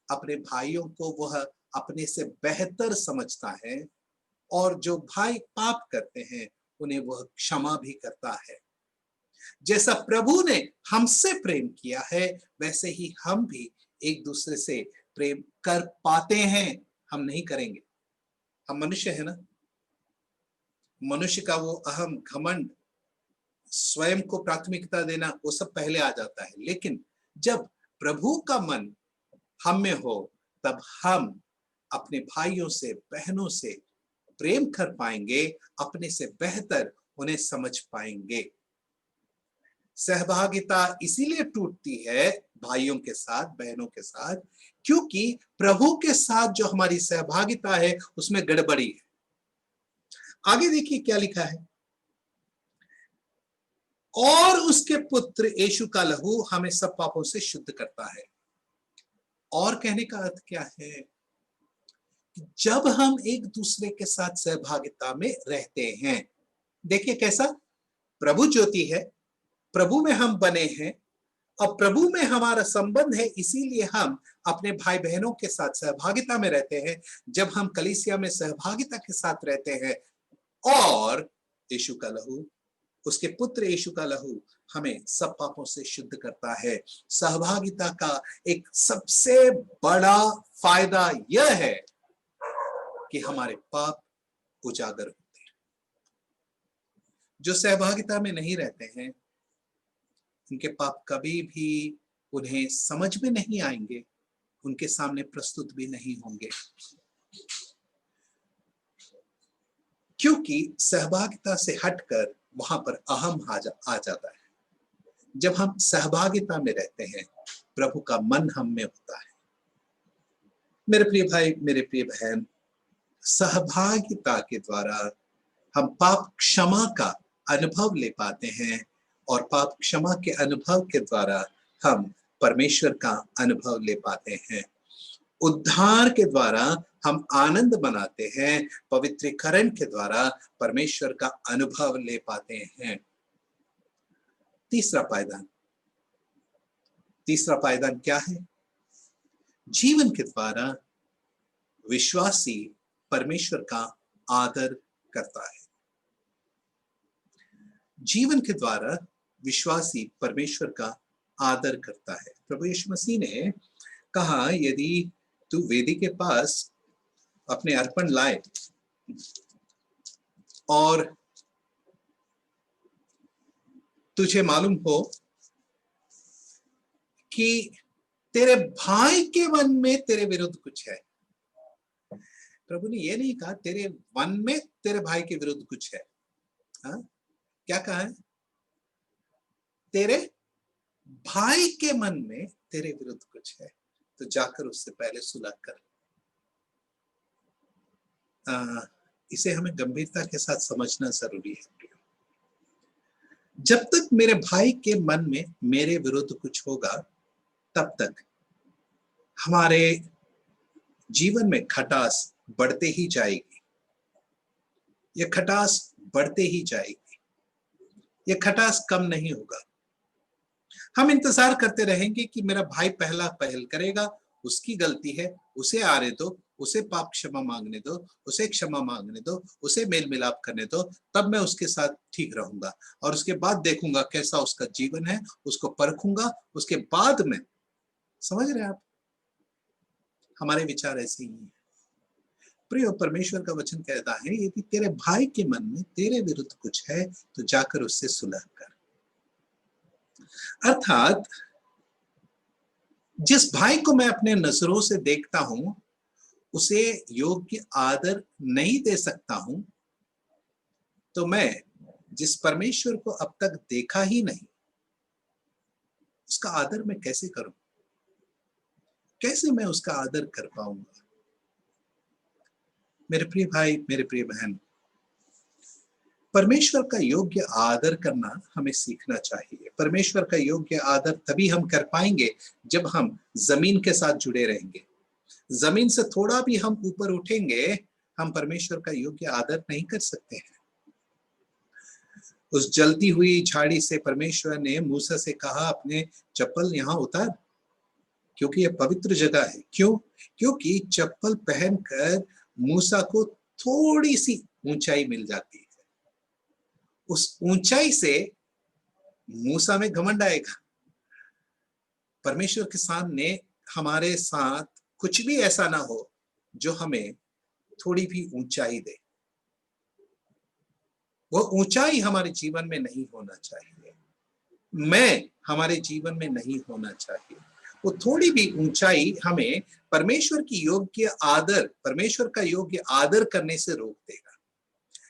अपने भाइयों को वह अपने से बेहतर समझता है, और जो भाई पाप करते हैं उन्हें वह क्षमा भी करता है। जैसा प्रभु ने हमसे प्रेम किया है, वैसे ही हम भी एक दूसरे से प्रेम कर पाते हैं। हम नहीं करेंगे, हम मनुष्य है ना। मनुष्य का वो अहम, घमंड, स्वयं को प्राथमिकता देना, वो सब पहले आ जाता है। लेकिन जब प्रभु का मन हम में हो, तब हम अपने भाइयों से, बहनों से प्रेम कर पाएंगे, अपने से बेहतर उन्हें समझ पाएंगे। सहभागिता इसीलिए टूटती है भाइयों के साथ, बहनों के साथ, क्योंकि प्रभु के साथ जो हमारी सहभागिता है उसमें गड़बड़ी है। आगे देखिए क्या लिखा है। और उसके पुत्र यीशु का लहू हमें सब पापों से शुद्ध करता है। और कहने का अर्थ क्या है? जब हम एक दूसरे के साथ सहभागिता में रहते हैं, देखिए कैसा, प्रभु ज्योति है, प्रभु में हम बने हैं, और प्रभु में हमारा संबंध है, इसीलिए हम अपने भाई बहनों के साथ सहभागिता में रहते हैं। जब हम कलीसिया में सहभागिता के साथ रहते हैं, और यीशु का लहू, उसके पुत्र यीशु का लहू हमें सब पापों से शुद्ध करता है। सहभागिता का एक सबसे बड़ा फायदा यह है कि हमारे पाप उजागर होते हैं। जो सहभागिता में नहीं रहते हैं, उनके पाप कभी भी उन्हें समझ में नहीं आएंगे, उनके सामने प्रस्तुत भी नहीं होंगे, क्योंकि सहभागिता से हटकर वहां पर अहम आ जाता है। जब हम सहभागिता में रहते हैं, प्रभु का मन हम में होता है। मेरे प्रिय भाई, मेरे प्रिय बहन, सहभागिता के द्वारा हम पाप क्षमा का अनुभव ले पाते हैं, और पाप क्षमा के अनुभव के द्वारा हम परमेश्वर का अनुभव ले पाते हैं। उद्धार के द्वारा हम आनंद मनाते हैं, पवित्रीकरण के द्वारा परमेश्वर का अनुभव ले पाते हैं। तीसरा पायदान क्या है? जीवन के द्वारा विश्वासी परमेश्वर का आदर करता है। जीवन के द्वारा विश्वासी परमेश्वर का आदर करता है। प्रभु यीशु मसीह ने कहा, यदि तू वेदी के पास अपने अर्पण लाए और तुझे मालूम हो कि तेरे भाई के मन में तेरे विरुद्ध कुछ है। प्रभु ने यह नहीं कहा तेरे मन में तेरे भाई के विरुद्ध कुछ है। हाँ? क्या कहा है? तेरे भाई के मन में तेरे विरुद्ध कुछ है, तो जाकर उससे पहले सुलह कर। इसे हमें गंभीरता के साथ समझना जरूरी है। जब तक मेरे भाई के मन में मेरे विरुद्ध कुछ होगा, तब तक हमारे जीवन में खटास बढ़ते ही जाएगी। यह खटास बढ़ते ही जाएगी, यह खटास कम नहीं होगा। हम इंतजार करते रहेंगे कि मेरा भाई पहला पहल करेगा, उसकी गलती है, उसे आने दो, उसे पाप क्षमा मांगने दो, उसे क्षमा मांगने दो, उसे मेल मिलाप करने दो, तब मैं उसके साथ ठीक रहूंगा, और उसके बाद देखूंगा कैसा उसका जीवन है, उसको परखूंगा, उसके बाद में। समझ रहे हैं आप? हमारे विचार ऐसे ही हैं। प्रिय, परमेश्वर का वचन कहता है, यदि तेरे भाई के मन में तेरे विरुद्ध कुछ है, तो जाकर उससे सुलह कर। अर्थात जिस भाई को मैं अपने नजरों से देखता हूं, उसे योग्य आदर नहीं दे सकता हूं, तो मैं जिस परमेश्वर को अब तक देखा ही नहीं, उसका आदर मैं कैसे करूं? कैसे मैं उसका आदर कर पाऊंगा? मेरे प्रिय भाई, मेरे प्रिय बहन, परमेश्वर का योग्य आदर करना हमें सीखना चाहिए। परमेश्वर का योग्य आदर तभी हम कर पाएंगे जब हम जमीन के साथ जुड़े रहेंगे। जमीन से थोड़ा भी हम ऊपर उठेंगे, हम परमेश्वर का योग्य आदर नहीं कर सकते हैं। उस जलती हुई झाड़ी से परमेश्वर ने मूसा से कहा, अपने चप्पल यहां उतार, क्योंकि यह पवित्र जगह है। क्यों? क्योंकि चप्पल पहनकर मूसा को थोड़ी सी ऊंचाई मिल जाती है। उस ऊंचाई से मूसा में घमंड आएगा। परमेश्वर के सामने हमारे साथ कुछ भी ऐसा ना हो जो हमें थोड़ी भी ऊंचाई दे। वो ऊंचाई हमारे जीवन में नहीं होना चाहिए। मैं हमारे जीवन में नहीं होना चाहिए। वो थोड़ी भी ऊंचाई हमें परमेश्वर की योग्य आदर, परमेश्वर का योग्य आदर करने से रोक देगा।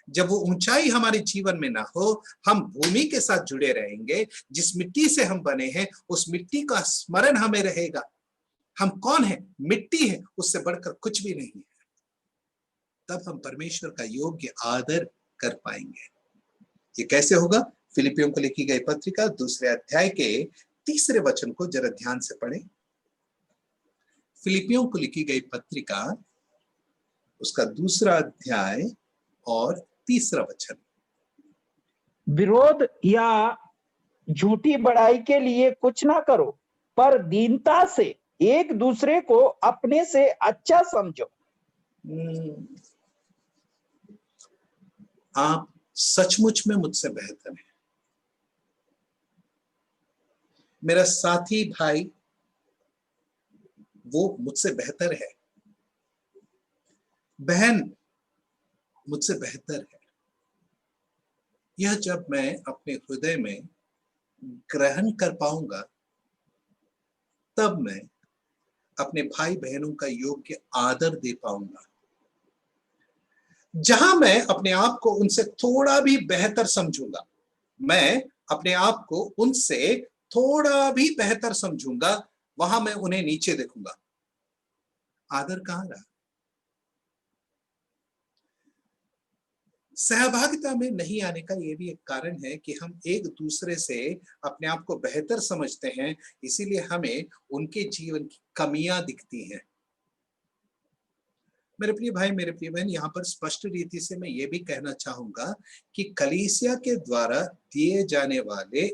जब वो ऊंचाई हमारे जीवन में ना हो, हम भूमि के साथ जुड़े रहेंगे। जिस मिट्टी से हम बने हैं, उस मिट्टी का स्मरण हमें रहेगा। हम कौन है? मिट्टी है, उससे बढ़कर कुछ भी नहीं है। तब हम परमेश्वर का योग्य आदर कर पाएंगे। ये कैसे होगा? फिलिपियों को लिखी गई पत्रिका 2 अध्याय के 3 वचन को जरा ध्यान से पढ़ें। फिलिपियों को लिखी गई पत्रिका, उसका 2 अध्याय और 3 वचन। विरोध या झूठी बड़ाई के लिए कुछ ना करो, पर दीनता से एक दूसरे को अपने से अच्छा समझो। आप सचमुच में मुझसे बेहतर हैं। मेरा साथी भाई वो मुझसे बेहतर है, बहन मुझसे बेहतर है। यह जब मैं अपने हृदय में ग्रहण कर पाऊंगा, तब मैं अपने भाई बहनों का योग्य आदर दे पाऊंगा। जहां मैं अपने आप को उनसे थोड़ा भी बेहतर समझूंगा, मैं अपने आप को उनसे थोड़ा भी बेहतर समझूंगा, वहां मैं उन्हें नीचे देखूंगा। आदर कहां रहा? सहभागिता में नहीं आने का यह भी एक कारण है कि हम एक दूसरे से अपने आप को बेहतर समझते हैं, इसीलिए हमें उनके जीवन की कमियां दिखती हैं। मेरे प्रिय भाई, मेरे प्रिय बहन, यहाँ पर स्पष्ट रीति से मैं ये भी कहना चाहूंगा कि कलीसिया के द्वारा दिए जाने वाले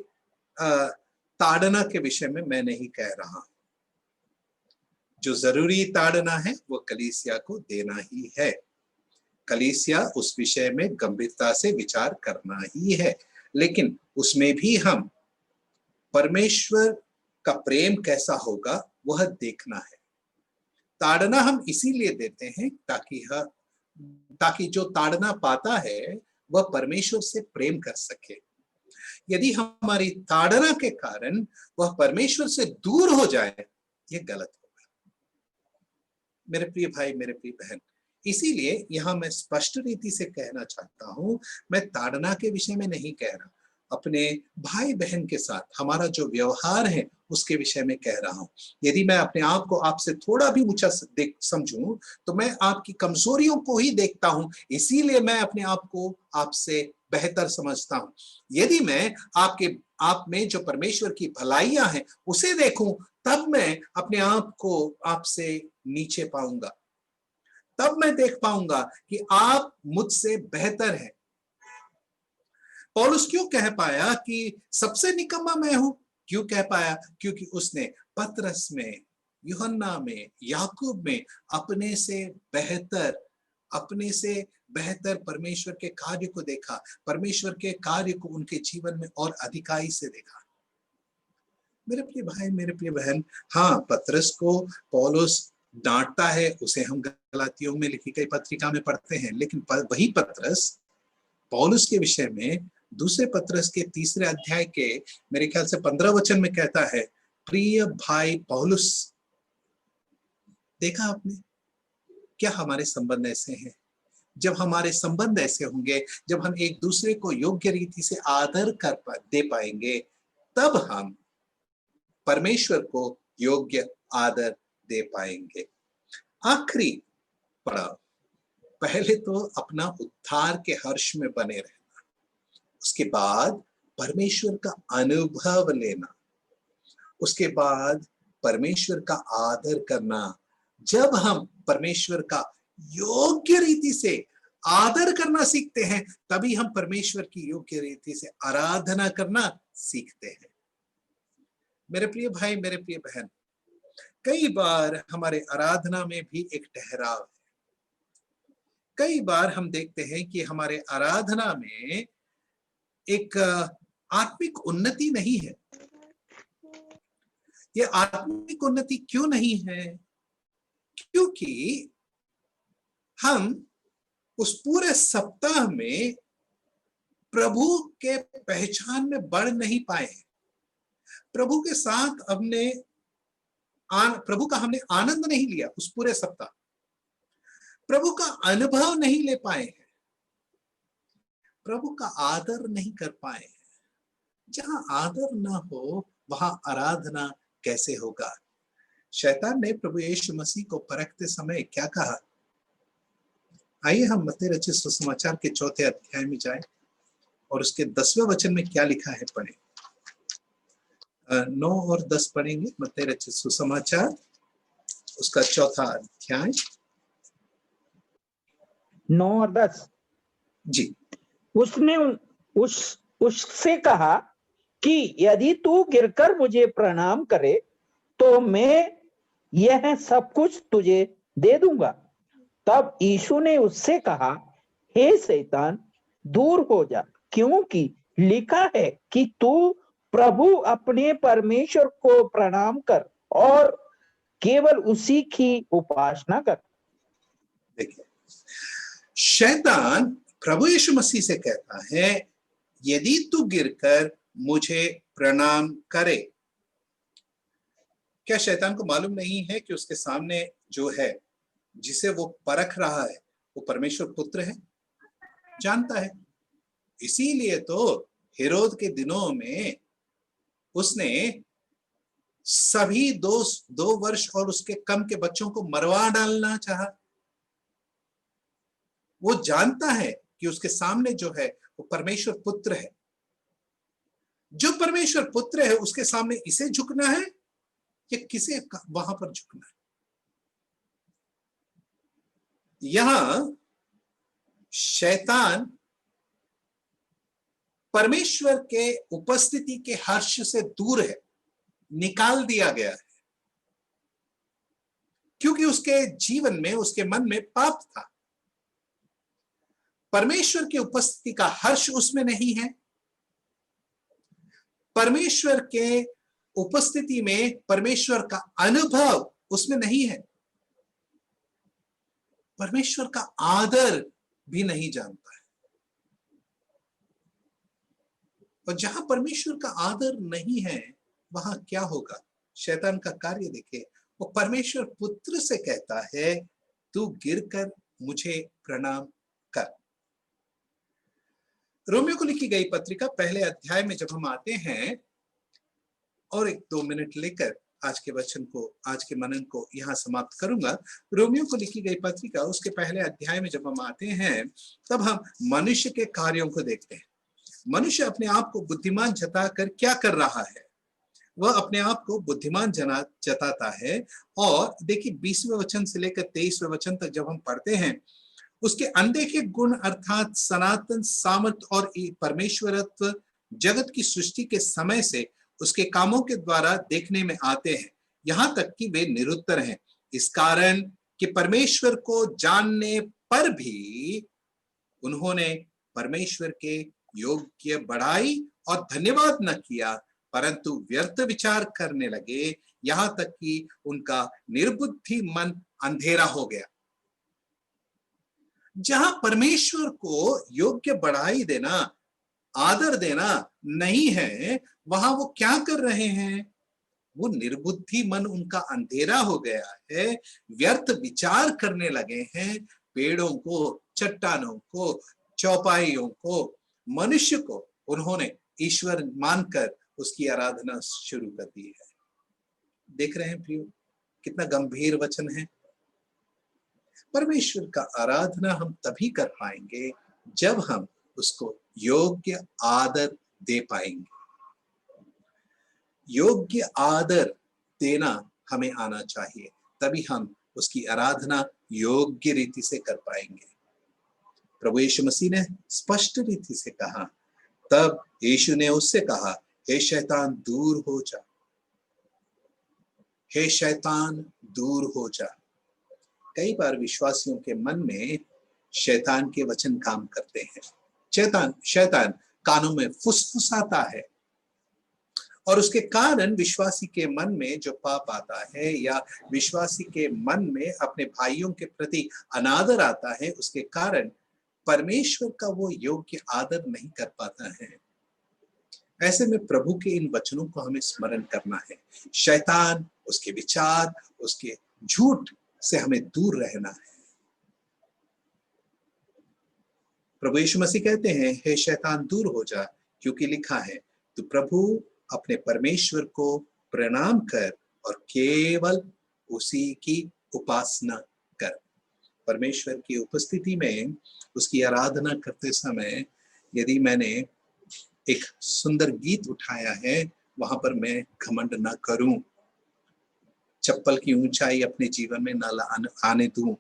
ताड़ना के विषय में मैं नहीं कह रहा। जो जरूरी ताड़ना है वो कलीसिया को देना ही है। कलीसिया उस विषय में गंभीरता से विचार करना ही है, लेकिन उसमें भी हम परमेश्वर का प्रेम कैसा होगा वह देखना है। ताड़ना हम इसीलिए देते हैं ताकि जो ताड़ना पाता है वह परमेश्वर से प्रेम कर सके। यदि हमारी ताड़ना के कारण वह परमेश्वर से दूर हो जाए, यह गलत होगा। मेरे प्रिय भाई, मेरे प्रिय बहन, इसीलिए यहां मैं स्पष्ट रीति से कहना चाहता हूं, मैं ताड़ना के विषय में नहीं कह रहा, अपने भाई बहन के साथ हमारा जो व्यवहार है उसके विषय में कह रहा हूं। यदि मैं अपने आप को आपसे थोड़ा भी ऊंचा समझूं, तो मैं आपकी कमजोरियों को ही देखता हूं, इसीलिए मैं अपने आप को आपसे बेहतर समझता हूं। यदि मैं आप में जो परमेश्वर की भलाइयां हैं उसे देखूं, तब मैं अपने आप को आपसे नीचे पाऊंगा। तब मैं देख पाऊंगा कि आप मुझसे बेहतर हैं। पौलुस क्यों कह पाया कि सबसे निकम्मा मैं हूं? क्यों कह पाया? क्योंकि उसने पतरस में, यूहन्ना में, याकूब में अपने से बेहतर परमेश्वर के कार्य को देखा, परमेश्वर के कार्य को उनके जीवन में और अधिकाई से देखा। मेरे प्रिय भाई, मेरे प्रिय बहन, हाँ, पतरस को पौलुस डांटता है, उसे हम गलातियों में लिखी गई पत्रिका में पढ़ते हैं, लेकिन वही पतरस पौलुस के विषय में दूसरे पतरस के 3 अध्याय के मेरे ख्याल से 15 वचन में कहता है, प्रिय भाई पौलुस। देखा आपने? क्या हमारे संबंध ऐसे हैं? जब हमारे संबंध ऐसे होंगे, जब हम एक दूसरे को योग्य रीति से आदर दे पाएंगे, तब हम परमेश्वर को योग्य आदर दे पाएंगे। आखिरी पड़ाव, पहले तो अपना उद्धार के हर्ष में बने रहना, उसके बाद परमेश्वर का अनुभव लेना, उसके बाद परमेश्वर का आदर करना। जब हम परमेश्वर का योग्य रीति से आदर करना सीखते हैं, तभी हम परमेश्वर की योग्य रीति से आराधना करना सीखते हैं। मेरे प्रिय भाई, मेरे प्रिय बहन, कई बार हमारे आराधना में भी एक ठहराव है। कई बार हम देखते हैं कि हमारे आराधना में एक आत्मिक उन्नति नहीं है। ये आत्मिक उन्नति क्यों नहीं है? क्योंकि हम उस पूरे सप्ताह में प्रभु के पहचान में बढ़ नहीं पाए हैं। प्रभु के साथ प्रभु का हमने आनंद नहीं लिया उस पूरे सप्ताह। प्रभु का अनुभव नहीं ले पाए हैं, प्रभु का आदर नहीं कर पाए हैं। जहां आदर ना हो वहां आराधना कैसे होगा? शैतान ने प्रभु यीशु मसीह को परखते समय क्या कहा? आइए हम मत्ती रचित सुसमाचार के 4 अध्याय में जाएं और उसके 10वें वचन में क्या लिखा है पढ़ें। 9 और 10 पढ़ेंगे। मत्ती रचित सुसमाचार उसका 4 अध्याय 9 और 10 जी। उसने उससे कहा कि यदि तू गिरकर मुझे प्रणाम करे तो मैं यह सब कुछ तुझे दे दूंगा। तब यीशु ने उससे कहा, हे शैतान, दूर हो जा, क्योंकि लिखा है कि तू प्रभु अपने परमेश्वर को प्रणाम कर और केवल उसी की उपासना कर। देखिए, शैतान प्रभु यीशु मसीह से कहता है, यदि तू गिरकर मुझे प्रणाम करे। क्या शैतान को मालूम नहीं है कि उसके सामने जो है, जिसे वो परख रहा है, वो परमेश्वर पुत्र है? जानता है। इसीलिए तो हेरोद के दिनों में उसने सभी 2 वर्ष और उसके कम के बच्चों को मरवा डालना चाहा। वो जानता है कि उसके सामने जो है वो परमेश्वर पुत्र है। जो परमेश्वर पुत्र है उसके सामने इसे झुकना है कि किसे वहां पर झुकना है? यहां शैतान परमेश्वर के उपस्थिति के हर्ष से दूर है, निकाल दिया गया है, क्योंकि उसके जीवन में, उसके मन में पाप था। परमेश्वर की उपस्थिति का हर्ष उसमें नहीं है। परमेश्वर के उपस्थिति में परमेश्वर का अनुभव उसमें नहीं है। परमेश्वर का आदर भी नहीं जानता है। और जहां परमेश्वर का आदर नहीं है वहां क्या होगा? शैतान का कार्य देखिए, वो परमेश्वर पुत्र से कहता है, तू गिरकर मुझे प्रणाम कर। रोमियो को लिखी गई पत्रिका 1 अध्याय में जब हम आते हैं, और 1-2 मिनट लेकर आज के वचन को, आज के मनन को यहां समाप्त करूंगा। रोमियो को लिखी गई पत्रिका उसके 1 अध्याय में जब हम आते हैं, तब हम मनुष्य के कार्यों को देखते हैं। मनुष्य अपने आप को बुद्धिमान जताकर क्या कर रहा है? वह अपने आप को बुद्धिमान जताता है। और देखिए 20वें वचन से लेकर 23वें वचन तक जब हम पढ़ते हैं, उसके अनदेखे गुण अर्थात सनातन सामर्थ और परमेश्वरत्व जगत की सृष्टि के समय से उसके कामों के द्वारा देखने में आते हैं, यहां तक कि वे निरुत्तर हैं। इस कारण कि परमेश्वर को जानने पर भी उन्होंने परमेश्वर के योग्य बढ़ाई और धन्यवाद न किया, परंतु व्यर्थ विचार करने लगे, यहां तक कि उनका निर्बुद्धि मन अंधेरा हो गया। जहां परमेश्वर को योग्य बढ़ाई देना, आदर देना नहीं है, वहां वो क्या कर रहे हैं? वो निर्बुद्धि मन उनका अंधेरा हो गया है, व्यर्थ विचार करने लगे हैं, पेड़ों को, चट्टानों को, चौपाइयों को, मनुष्य को उन्होंने ईश्वर मानकर उसकी आराधना शुरू कर दी है। देख रहे हैं प्रियो, कितना गंभीर वचन है। परमेश्वर का आराधना हम तभी कर पाएंगे जब हम उसको योग्य आदर दे पाएंगे। योग्य आदर देना हमें आना चाहिए, तभी हम उसकी आराधना योग्य रीति से कर पाएंगे। प्रभु यीशु मसीह ने स्पष्ट रीति से कहा, तब यीशु ने उससे कहा, हे शैतान दूर हो जा, हे शैतान दूर हो जा। कई बार विश्वासियों के मन में शैतान के वचन काम करते हैं। शैतान कानों में फुसफुसाता है और उसके कारण विश्वासी के मन में जो पाप आता है या विश्वासी के मन में अपने भाइयों के प्रति अनादर आता है, उसके कारण परमेश्वर का वो योग्य आदर नहीं कर पाता है। ऐसे में प्रभु के इन वचनों को हमें स्मरण करना है। शैतान, उसके विचार, उसके झूठ से हमें दूर रहना है। प्रभु यीशु मसीह कहते हैं, हे शैतान दूर हो जा, क्योंकि लिखा है, तू प्रभु अपने परमेश्वर को प्रणाम कर और केवल उसी की उपासना कर। परमेश्वर की उपस्थिति में उसकी आराधना करते समय यदि मैंने एक सुंदर गीत उठाया है, वहां पर मैं घमंड ना करूं, चप्पल की ऊंचाई अपने जीवन में न आने दूं।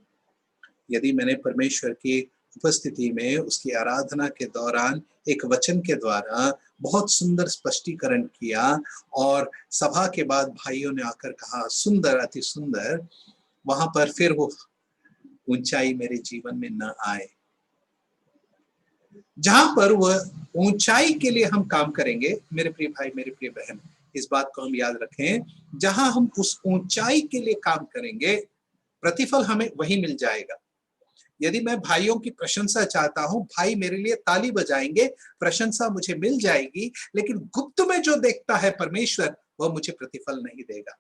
यदि मैंने परमेश्वर की उपस्थिति में उसकी आराधना के दौरान एक वचन के द्वारा बहुत सुंदर स्पष्टीकरण किया और सभा के बाद भाइयों ने आकर कहा सुंदर, अति सुंदर, वहां पर फिर वो ऊंचाई मेरे जीवन में न आए। जहां पर वह ऊंचाई के लिए हम काम करेंगे, मेरे प्रिय भाई, मेरे प्रिय बहन, इस बात को हम याद रखें, जहां हम उस ऊंचाई के लिए काम करेंगे, प्रतिफल हमें वही मिल जाएगा। यदि मैं भाइयों की प्रशंसा चाहता हूं, भाई मेरे लिए ताली बजाएंगे, प्रशंसा मुझे मिल जाएगी, लेकिन गुप्त में जो देखता है परमेश्वर, वह मुझे प्रतिफल नहीं देगा।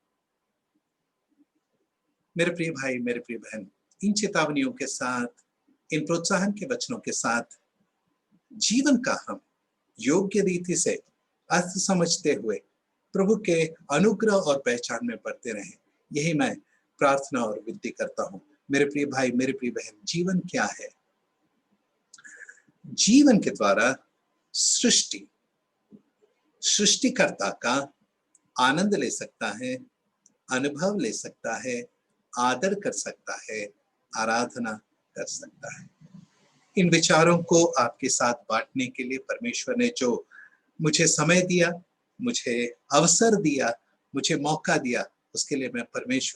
मेरे प्रिय भाई, मेरे प्रिय बहन, इन चेतावनियों के साथ, इन प्रोत्साहन के वचनों के साथ जीवन का हम योग्य रीति से अर्थ समझते हुए प्रभु के अनुग्रह और पहचान में बढ़ते रहें, यही मैं प्रार्थना और विनती करता हूं। मेरे प्रिय भाई, मेरे प्रिय बहन, जीवन क्या है? जीवन के द्वारा सृष्टिकर्ता का आनंद ले सकता है, अनुभव ले सकता है, आदर कर सकता है, आराधना कर सकता है। इन विचारों को आपके साथ बांटने के लिए परमेश्वर ने जो मुझे समय दिया, मुझे अवसर दिया, मुझे मौका दिया, उसके लिए मैं परमेश्वर